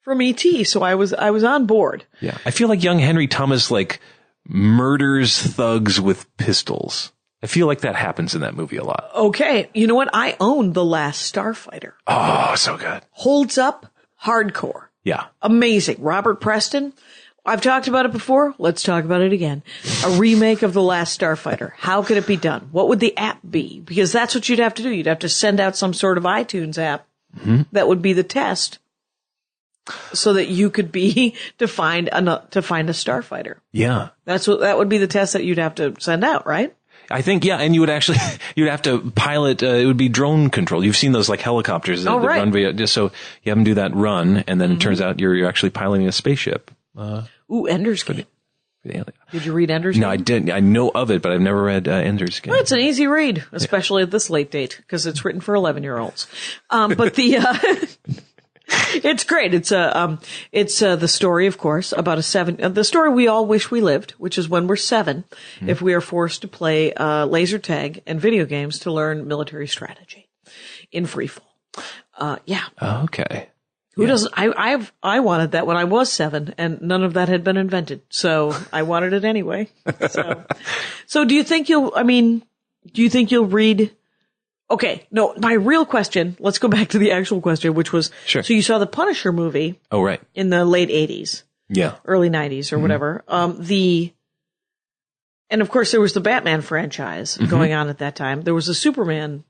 From E.T., so I was on board. Yeah. I feel like young Henry Thomas, like, murders thugs with pistols. I feel like that happens in that movie a lot. Okay. You know what? I own The Last Starfighter. Oh, so good. Holds up hardcore. Yeah. Amazing. Robert Preston. I've talked about it before. Let's talk about it again. A remake of The Last Starfighter. How could it be done? What would the app be? Because that's what you'd have to do. You'd have to send out some sort of iTunes app that would be the test, so that you could be to find a starfighter. Yeah, that would be the test that you'd have to send out, right? I think, yeah, and you'd have to pilot, it would be drone control. You've seen those like helicopters that run via, just so you have them do that run, and then it turns out you're actually piloting a spaceship. Ender's Game. Did you read Ender's Game? No, I didn't. I know of it, but I've never read Ender's Game. Well, it's an easy read, especially at this late date, because it's written for 11-year-olds. But it's great. It's the story, of course, about the story we all wish we lived, which is when we're 7, if we are forced to play laser tag and video games to learn military strategy in free fall. Yeah. Okay. Who doesn't? I wanted that when I was 7, and none of that had been invented, so I wanted it anyway. So do you think you'll read? Okay, no, my real question, let's go back to the actual question, which was, sure. So you saw the Punisher movie. Oh, right. In the late 80s. Yeah. Early 90s or whatever. And of course there was the Batman franchise going on at that time. There was a Superman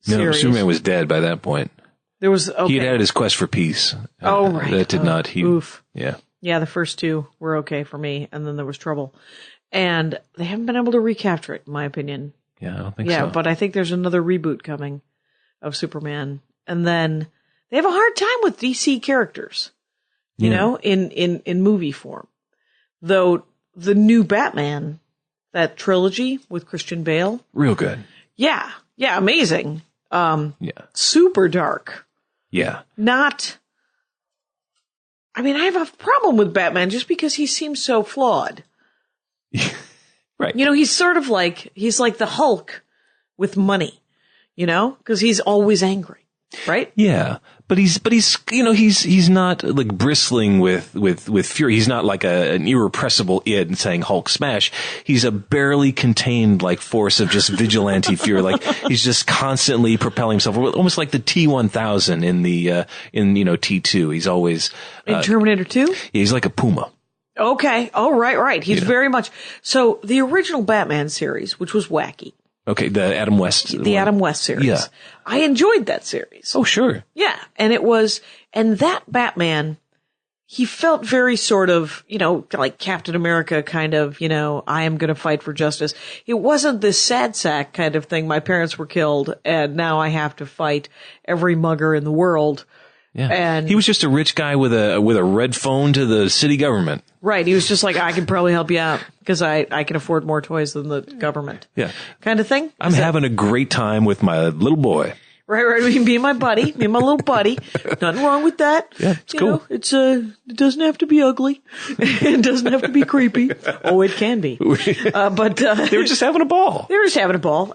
series. No, Superman was dead by that point. There was, He had had his quest for peace. Right. That did not, oof. Yeah. Yeah, the first 2 were okay for me, and then there was trouble. And they haven't been able to recapture it, in my opinion. Yeah, I don't think so. Yeah, but I think there's another reboot coming of Superman. And then they have a hard time with DC characters, you know, in movie form. Though the new Batman, that trilogy with Christian Bale. Real good. Yeah. Yeah, amazing. Super dark. Yeah. I have a problem with Batman just because he seems so flawed. Right. You know, he's like the Hulk with money. you know, because he's always angry, right? Yeah. But he's not like bristling with fury. He's not like an irrepressible id saying Hulk smash. He's a barely contained like force of just vigilante fury. Like he's just constantly propelling himself, almost like the T-1000 in T2. He's always in Terminator 2? Yeah, he's like a puma. Okay. Oh, right. He's very much. So the original Batman series, which was wacky. Okay, the Adam West. The Adam West series. Yeah. I enjoyed that series. Oh, sure. Yeah. And that Batman, he felt very sort of, like Captain America kind of, I am going to fight for justice. It wasn't this sad sack kind of thing. My parents were killed and now I have to fight every mugger in the world. Yeah. And he was just a rich guy with a red phone to the city government. Right. He was just like, I can probably help you out because I can afford more toys than the government. Yeah. Kind of thing. I'm having a great time with my little boy. Right. Be my buddy, be my little buddy. Nothing wrong with that. Yeah, it's cool. It doesn't have to be ugly. It doesn't have to be creepy. Oh, it can be. But they were just having a ball.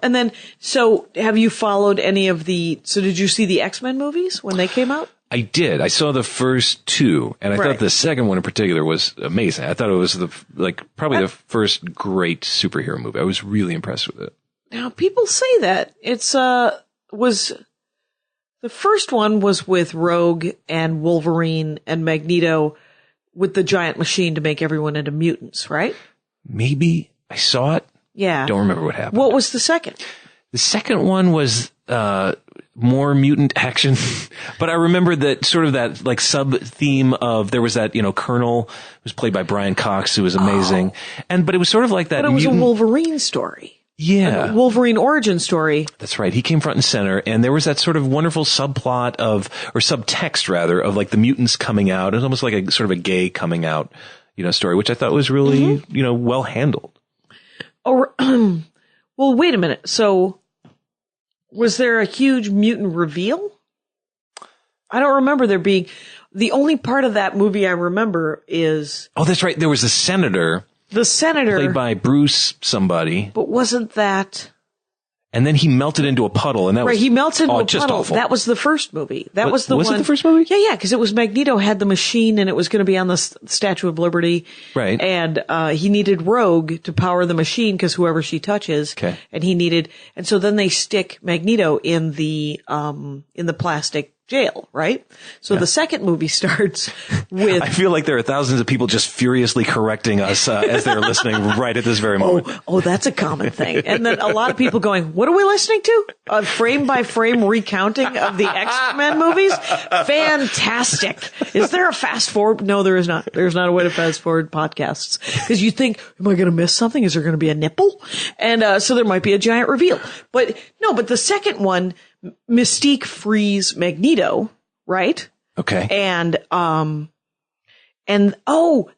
And then, so have you followed any of so did you see the XMen movies when they came out? I did. I saw the first two, and I thought the second one in particular was amazing. I thought it was probably the first great superhero movie. I was really impressed with it. Now, people say that the first one was with Rogue and Wolverine and Magneto with the giant machine to make everyone into mutants, right? Maybe I saw it. Yeah. Don't remember what happened. What was the second? The second one was more mutant action, but I remember that sort of that like sub theme of there was that Colonel who was played by Brian Cox who was amazing, but it was sort of like that. But it was a Wolverine story. Yeah. A Wolverine origin story. That's right. He came front and center, and there was that sort of wonderful subplot or subtext rather, of like the mutants coming out. It was almost like a sort of a gay coming out, story, which I thought was really, well handled. Oh, well, wait a minute. So was there a huge mutant reveal? I don't remember there being. The only part of that movie I remember is. Oh, that's right. There was a senator. The senator. Played by Bruce somebody. But wasn't that. And then he melted into a puddle, and that was. Right, he melts into a just puddle. awful. That was the first movie. That was the one. Was it the first movie? Yeah, because it was Magneto had the machine, and it was going to be on the Statue of Liberty. Right. And he needed Rogue to power the machine, because whoever she touches. Okay. And so then they stick Magneto in the plastic jail, right? So the second movie starts with. I feel like there are thousands of people just furiously correcting us as they're listening right at this very moment. Oh, that's a common thing. And then a lot of people going, what are we listening to? A frame by frame recounting of the X-Men movies? Fantastic. Is there a fast forward? No, there is not. There's not a way to fast forward podcasts. Because you think, am I going to miss something? Is there going to be a nipple? And so there might be a giant reveal. But no, but the second one, Mystique frees Magneto, right? Okay. And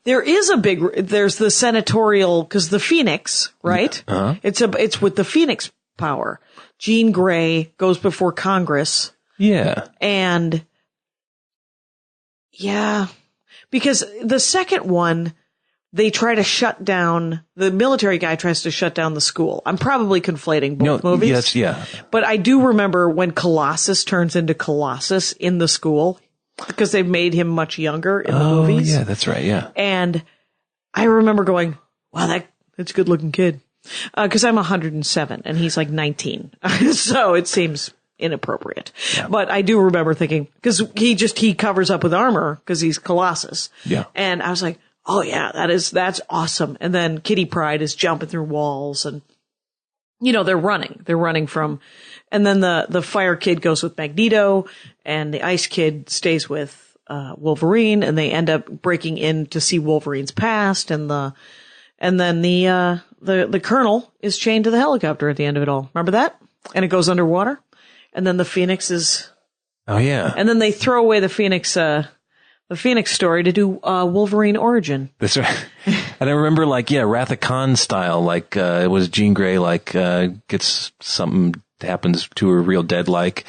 there is there's the senatorial, cause the Phoenix, right? Uh-huh. It's with the Phoenix power. Jean Grey goes before Congress. Yeah. And yeah, because the second one, they try to shut down, the military guy tries to shut down the school. I'm probably conflating both movies. Yes, yeah. But I do remember when Colossus turns into Colossus in the school, because they've made him much younger in the movies. Yeah, that's right, yeah. And I remember going, wow, that's a good looking kid. Cause I'm 107 and he's like 19. So it seems inappropriate. Yeah. But I do remember thinking, cause he covers up with armor cause he's Colossus. Yeah. And I was like, oh yeah, that's awesome. And then Kitty Pryde is jumping through walls and, they're running from, and then the fire kid goes with Magneto and the ice kid stays with, Wolverine, and they end up breaking in to see Wolverine's past, and then the Colonel is chained to the helicopter at the end of it all. Remember that? And it goes underwater. And then the Phoenix is. Oh yeah. And then they throw away the Phoenix story to do Wolverine Origin. That's right. And I remember Wrath of Khan style, it was Jean Grey, gets something happens to her real dead Yep.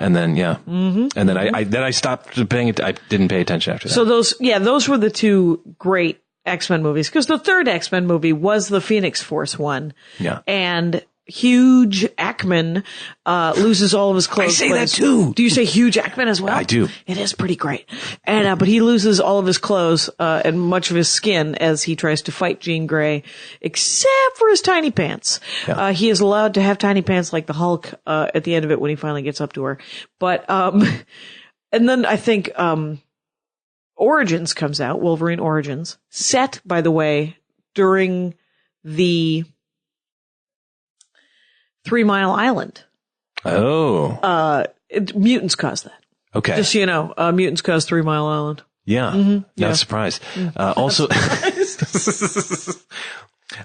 And then, yeah. Mm-hmm. And then I stopped paying it. I didn't pay attention after that. So those were the two great X-Men movies. Cause the third X-Men movie was the Phoenix Force one. Yeah. And huge Ackman loses all of his clothes. I say that too. Do you say huge Ackman as well? I do. It is pretty great. And but he loses all of his clothes and much of his skin as he tries to fight Jean Grey, except for his tiny pants. Yeah. He is allowed to have tiny pants like the Hulk at the end of it when he finally gets up to her. But and then I think Origins comes out, Wolverine Origins, set, by the way, during the 3 Mile Island. Oh. Mutants caused that. Okay. Just so you know, mutants caused 3 Mile Island. Yeah. Not a surprise. Also,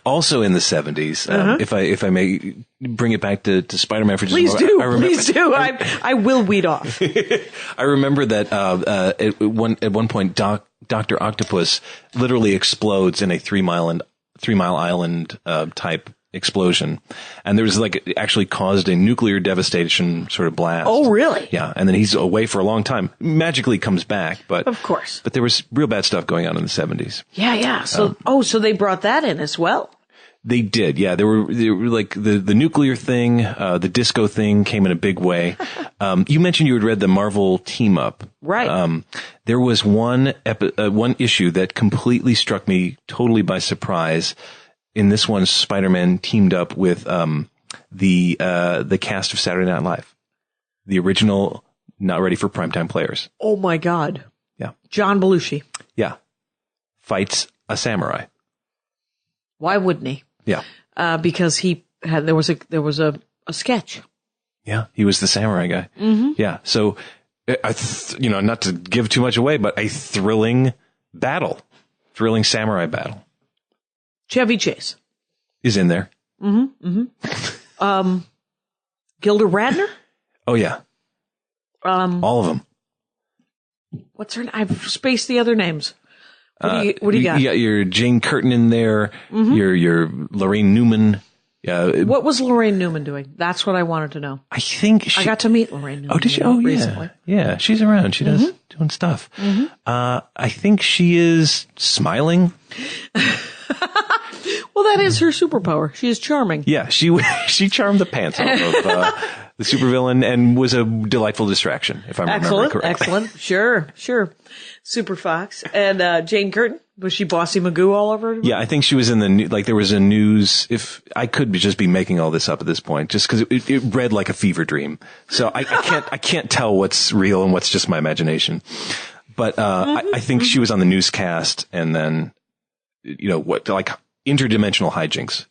also in the 70s, if I may bring it back to Spider-Man for just Please a moment. do. Please do. I will weed off. I remember that at one point, Dr. Octopus literally explodes in a 3 Mile Island type explosion, and there was it actually caused a nuclear devastation sort of blast. Oh, really? Yeah, and then he's away for a long time. Magically comes back, but of course. But there was real bad stuff going on in the 70s. Yeah. So so they brought that in as well. They did, yeah. There were like the nuclear thing, the disco thing came in a big way. You mentioned you had read the Marvel team up, right? There was one issue that completely struck me totally by surprise. In this one, Spider-Man teamed up with the cast of Saturday Night Live, the original, not ready for primetime players. Oh my God! Yeah, John Belushi. Yeah, fights a samurai. Why wouldn't he? Yeah, because there was a sketch. Yeah, he was the samurai guy. Mm-hmm. Yeah, so not to give too much away, but a thrilling samurai battle. Chevy Chase is in there. Mm-hmm. Mm-hmm. Gilda Radner. Oh yeah. All of them. What's her name? I've spaced the other names. What do you got? You got your Jane Curtin in there. Mm-hmm. Your Lorraine Newman. What was Lorraine Newman doing? That's what I wanted to know. I think I got to meet Lorraine Newman. Oh, did you? Oh, recently. Yeah. She's around. She does doing stuff. Mm-hmm. I think she is smiling. Well, that is her superpower. She is charming. Yeah, she charmed the pants off of the supervillain and was a delightful distraction, if I'm remembering correctly. Excellent. Sure. Super Fox. And Jane Curtin, was she Bossy Magoo all over? Yeah, I think she was in the there was a news, if I could just be making all this up at this point, just because it read like a fever dream. So I can't tell what's real and what's just my imagination. But I think she was on the newscast, and then interdimensional hijinks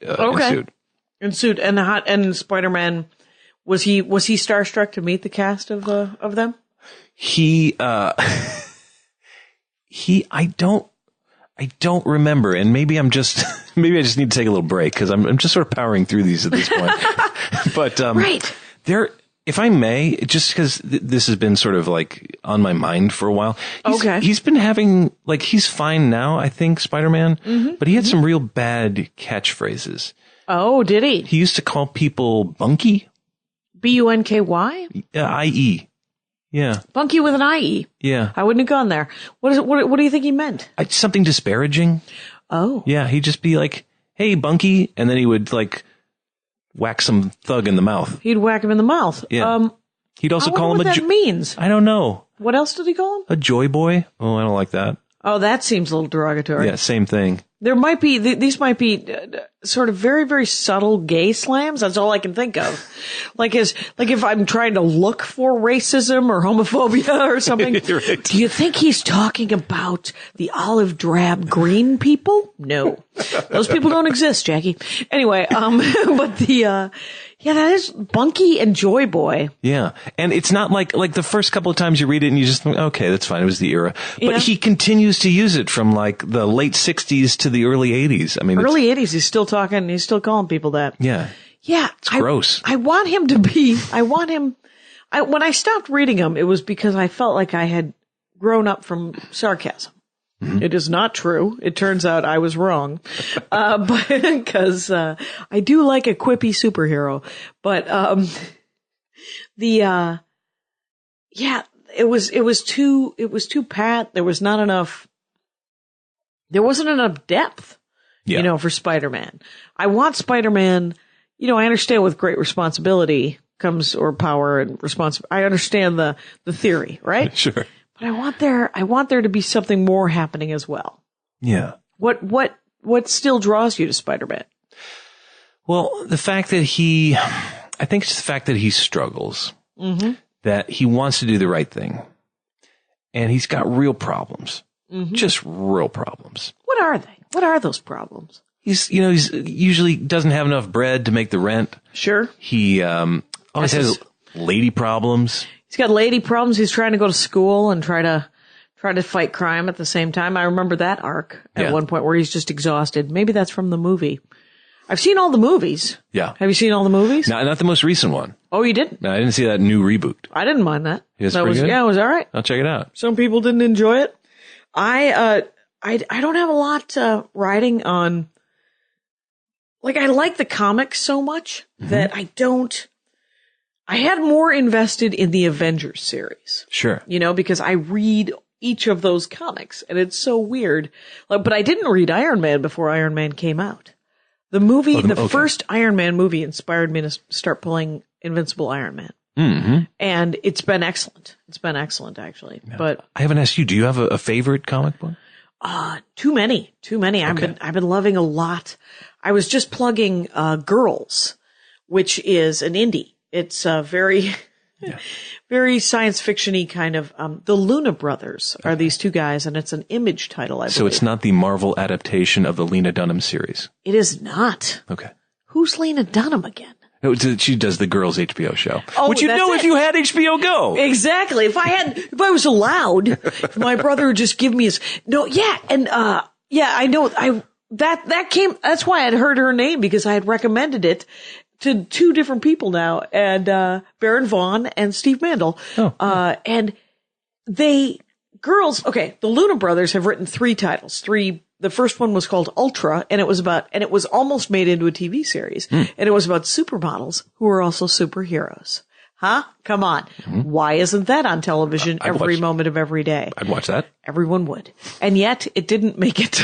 ensued. And Spider-Man, was he starstruck to meet the cast of them? I don't remember, and maybe I just need to take a little break because I'm just sort of powering through these at this point. But right if I may, just because this has been sort of on my mind for a while. He's been having he's fine now, I think, Spider-Man, but he had some real bad catchphrases. Oh, did he? He used to call people bunky. B-U-N-K-Y? I-E. Yeah. Bunky with an I-E. Yeah. I wouldn't have gone there. What do you think he meant? Something disparaging. Oh. Yeah, he'd just be like, hey, bunky, and then he would whack some thug in the mouth. He'd whack him in the mouth. Yeah. He'd also call him what that means. I don't know. What else did he call him? A joy boy. Oh, I don't like that. Oh, that seems a little derogatory. Yeah, same thing. There might be, these might be sort of very, very subtle gay slams. That's all I can think of. If I'm trying to look for racism or homophobia or something. Right. Do you think he's talking about the olive drab green people? No. Those people don't exist, Jackie. Anyway, but that is Bunky and Joy Boy. Yeah. And it's not like the first couple of times you read it and you just think, okay, that's fine. It was the era. But he continues to use it from the late 60s to the early 80s. I mean, early 80s, he's still talking, he's still calling people that. Yeah. Yeah. It's gross. When I stopped reading him, it was because I felt like I had grown up from sarcasm. Mm-hmm. It is not true. It turns out I was wrong. But because, I do like a quippy superhero, but, it was too pat. There wasn't enough depth, for Spider-Man. I want Spider-Man, I understand with great responsibility comes, or power and I understand the theory, right? Sure. But I want there to be something more happening as well. Yeah. What still draws you to Spider-Man? Well, I think it's the fact that he struggles, that he wants to do the right thing, and he's got real problems, just real problems. What are they? What are those problems? He's usually doesn't have enough bread to make the rent. Sure. He always has lady problems. He's got lady problems. He's trying to go to school and try to fight crime at the same time. I remember that arc at one point where he's just exhausted. Maybe that's from the movie. I've seen all the movies. Yeah. Have you seen all the movies? Not the most recent one. Oh, you didn't? No, I didn't see that new reboot. I didn't mind that. It was good? Yeah, it was all right. I'll check it out. Some people didn't enjoy it. I don't have a lot riding on. Like, I like the comics so much that I had more invested in the Avengers series. Sure. Because I read each of those comics and it's so weird. But I didn't read Iron Man before Iron Man came out. The movie, first Iron Man movie inspired me to start pulling Invincible Iron Man. Mm-hmm. And it's been excellent. It's been excellent, actually. Yeah. But I haven't asked you, do you have a favorite comic book? Too many. Okay. I've been loving a lot. I was just plugging, Girls, which is an indie. It's very science fiction-y kind of, the Luna Brothers are these two guys, and it's an Image title, I believe. So it's not the Marvel adaptation of the Lena Dunham series? It is not. Okay. Who's Lena Dunham again? No, she does the Girls HBO show. Oh, which if you had HBO Go. Exactly. If I was allowed, if my brother would just give me his, I know, that's why I'd heard her name, because I had recommended it to two different people now, and Baron Vaughn and Steve Mandel. And the Luna Brothers have written 3 titles. The first one was called Ultra, and it was almost made into a TV series. And it was about supermodels who are also superheroes. Huh? Come on. Mm-hmm. Why isn't that on television every moment of every day? I'd watch that. Everyone would. And yet it didn't make it.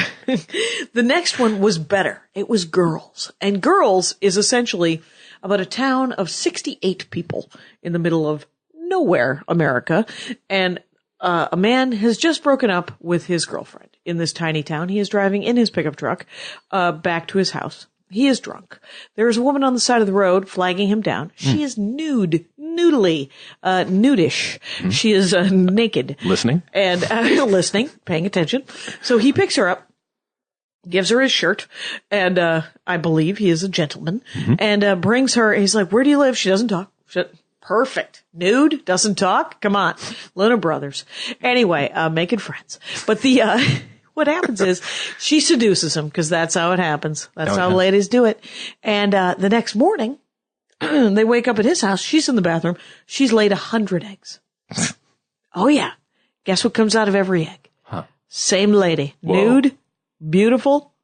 The next one was better. It was Girls. And Girls is essentially about a town of 68 people in the middle of nowhere, America. And a man has just broken up with his girlfriend in this tiny town. He is driving in his pickup truck back to his house. He is drunk. There is a woman on the side of the road flagging him down. She is nudish. Mm-hmm. She is naked. Listening. And listening, paying attention. So he picks her up, gives her his shirt, and I believe he is a gentleman, and brings her. He's like, "Where do you live?" She doesn't talk. Perfect. Nude, doesn't talk. Come on. Luna Brothers. Anyway, making friends. But what happens is she seduces him, because that's how it happens. That's how ladies do it. And the next morning, they wake up at his house. She's in the bathroom. She's laid 100 eggs. Oh, yeah. Guess what comes out of every egg? Huh. Same lady. Whoa. Nude, beautiful,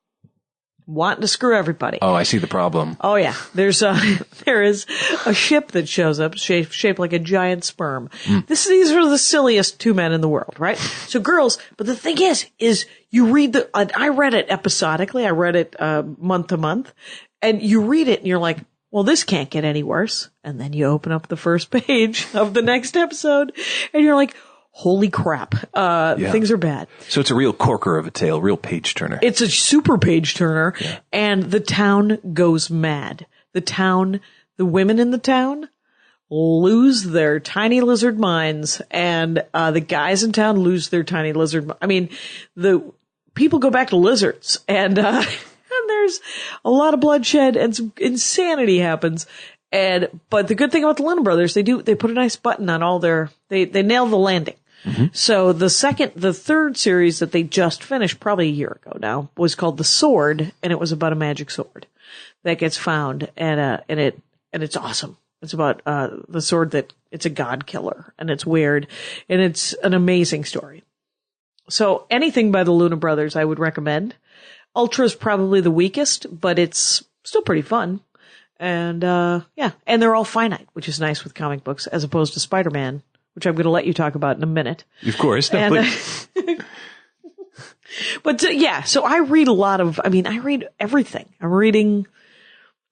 wanting to screw everybody. Oh, I see the problem. Oh, yeah. There is a ship that shows up shaped like a giant sperm. These are the silliest 2 men in the world, right? So Girls, but the thing is you read I read it episodically. I read it month to month, and you read it and you're like, well, this can't get any worse. And then you open up the first page of the next episode and you're like, holy crap. Things are bad. So it's a real corker of a tale, real page turner. It's a super page turner. Yeah. And the town goes mad. The women in the town lose their tiny lizard minds, and the guys in town lose their tiny lizard. I mean, the people go back to lizards, and there's a lot of bloodshed and some insanity happens. But the good thing about the Luna Brothers, they put a nice button on all they nail the landing. Mm-hmm. So the third series that they just finished probably a year ago now was called The Sword, and it was about a magic sword that gets found, and it's awesome. It's about the sword it's a god killer, and it's weird, and it's an amazing story. So anything by the Luna Brothers I would recommend. Ultra is probably the weakest, but it's still pretty fun. And and they're all finite, which is nice with comic books, as opposed to Spider-Man, which I'm going to let you talk about in a minute. Of course. But so I read I read everything. I'm reading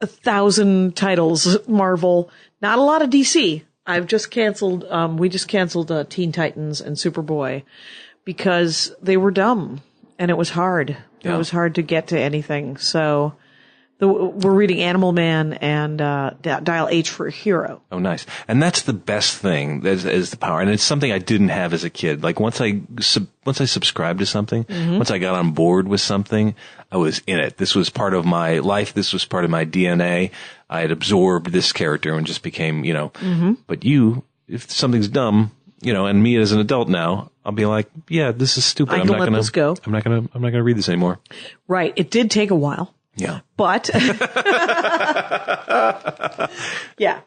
1,000 titles, Marvel, not a lot of DC. I've just canceled, we just canceled Teen Titans and Superboy because they were dumb and it was hard. Yeah. It was hard to get to anything. So we're reading Animal Man and Dial H for a Hero. Oh, nice. And that's the best thing is the power. And it's something I didn't have as a kid. Like once I subscribed to something, once I got on board with something, I was in it. This was part of my life. This was part of my DNA. I had absorbed this character and just became, but if something's dumb, and me as an adult now, I'll be like, yeah, this is stupid. I'm not going to let this go. I'm not going to read this anymore. Right. It did take a while. Yeah. But yeah.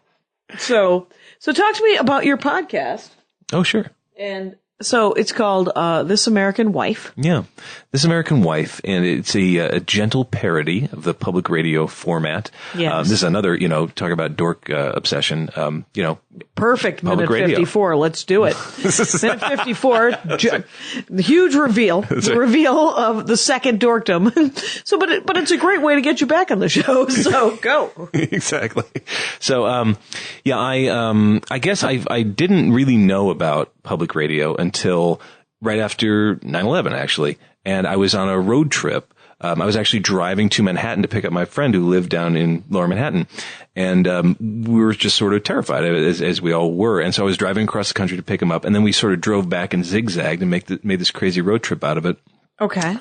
So talk to me about your podcast. Oh, sure. And so it's called This American Wife. Yeah. This American Wife, and it's a gentle parody of the public radio format. Yes. This is another, talk about dork obsession, Perfect. Public Minute radio. 54. Let's do it. Minute 54. The huge reveal. The reveal of the second dorkdom. So, but it's a great way to get you back on the show. So go. Exactly. So, I guess I didn't really know about public radio until right after 9/11, actually. And I was on a road trip. I was actually driving to Manhattan to pick up my friend who lived down in Lower Manhattan. And we were just sort of terrified, as we all were. And so I was driving across the country to pick him up. And then we sort of drove back and zigzagged and made this crazy road trip out of it. Okay.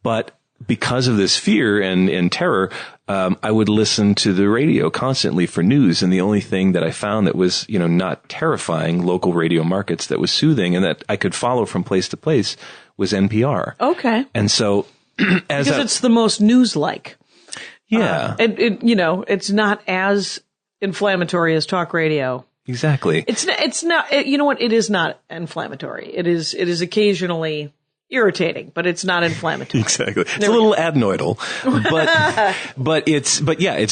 But because of this fear and terror, I would listen to the radio constantly for news. And the only thing that I found that was, not terrifying local radio markets that was soothing and that I could follow from place to place was NPR. Okay. And so because it's the most news-like. Yeah. It's not as inflammatory as talk radio. Exactly. It's not, you know what? It is not inflammatory. It is occasionally irritating, but it's not inflammatory. Exactly. It's a little adenoidal, but it's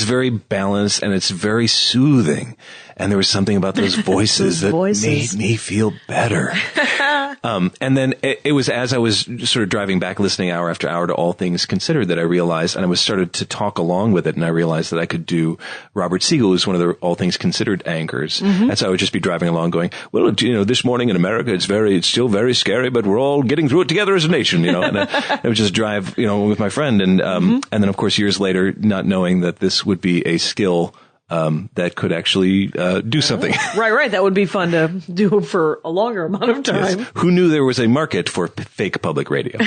very balanced and it's very soothing. And there was something about those voices that made me feel better. And then it was as I was sort of driving back, listening hour after hour to All Things Considered, that I realized, and I was started to talk along with it, and I realized that I could do Robert Siegel, who's one of the All Things Considered anchors. And so I would just be driving along going, well, this morning in America, it's still very scary, but we're all getting through it together as a nation, and I would just drive, with my friend. And then of course, years later, not knowing that this would be a skill that could actually do something. Right. That would be fun to do for a longer amount of time. Yes. Who knew there was a market for fake public radio?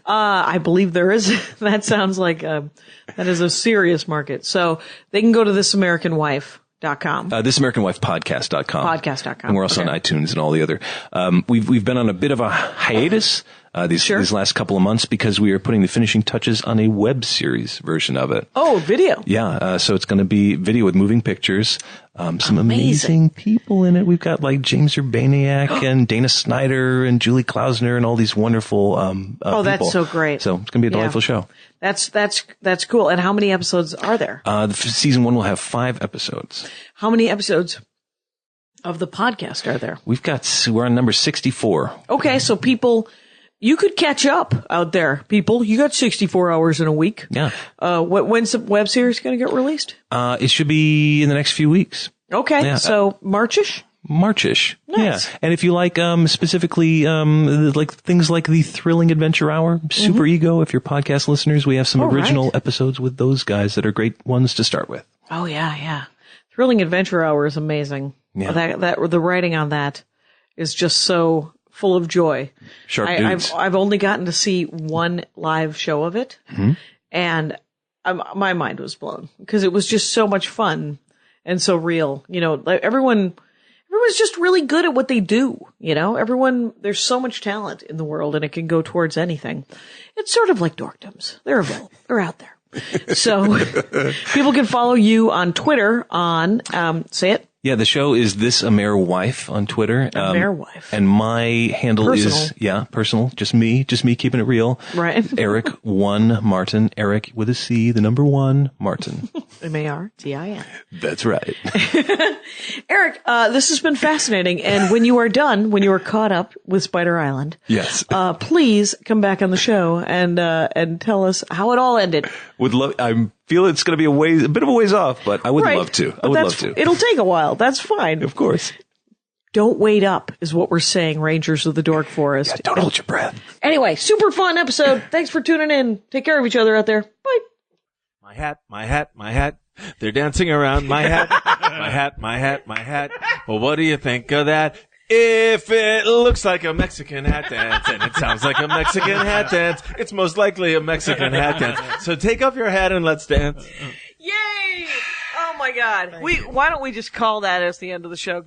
I believe there is. That sounds like that is a serious market. So they can go to thisamericanwife.com. thisamericanwifepodcast.com. Podcast.com. And we're also on iTunes and all the other. We've been on a bit of a hiatus these last couple of months because we are putting the finishing touches on a web series version of it. Oh, video. Yeah. So it's going to be video with moving pictures. Some amazing people in it. We've got like James Urbaniak and Dana Snyder and Julie Klausner and all these wonderful people. That's so great. So it's going to be a delightful show. That's cool. And how many episodes are there? Season 1 will have 5 episodes. How many episodes of the podcast are there? We're on number 64. Okay, so people, you could catch up out there, people. You got 64 hours in a week. Yeah. When's the web series going to get released? It should be in the next few weeks. Okay. Yeah. So Marchish? Marchish. Nice. Yeah. And if you like, specifically, like things like the Thrilling Adventure Hour, Super Ego, if you're podcast listeners, we have some original episodes with those guys that are great ones to start with. Oh, yeah. Thrilling Adventure Hour is amazing. Yeah. The writing on that is just so full of joy. Sharp dudes. I've only gotten to see one live show of it, and my mind was blown because it was just so much fun and so real. Everyone's just really good at what they do. There's so much talent in the world, and it can go towards anything. It's sort of like dorkdoms. They're available. They're out there. So people can follow you on Twitter on say it. Yeah, the show is This Wife on Twitter. Wife. And my handle is personal. Just me keeping it real. Right. Erc Martin. Eric with a C, the number 1, Martin. Martin. That's right. Eric, this has been fascinating. And when you are done, when you are caught up with Spider Island, yes, please come back on the show and tell us how it all ended. I'm feel it's going to be a bit of a ways off, but I would love to. I would love to. It'll take a while. That's fine. Of course. Don't wait up is what we're saying, Rangers of the Dork Forest. Yeah, don't hold your breath. Anyway, super fun episode. Thanks for tuning in. Take care of each other out there. Bye. My hat, my hat, my hat. They're dancing around my hat. My hat, my hat, my hat. Well, what do you think of that? If it looks like a Mexican hat dance and it sounds like a Mexican hat dance, it's most likely a Mexican hat dance. So take off your hat and let's dance. Yay! Oh my God. Why don't we just call that as the end of the show?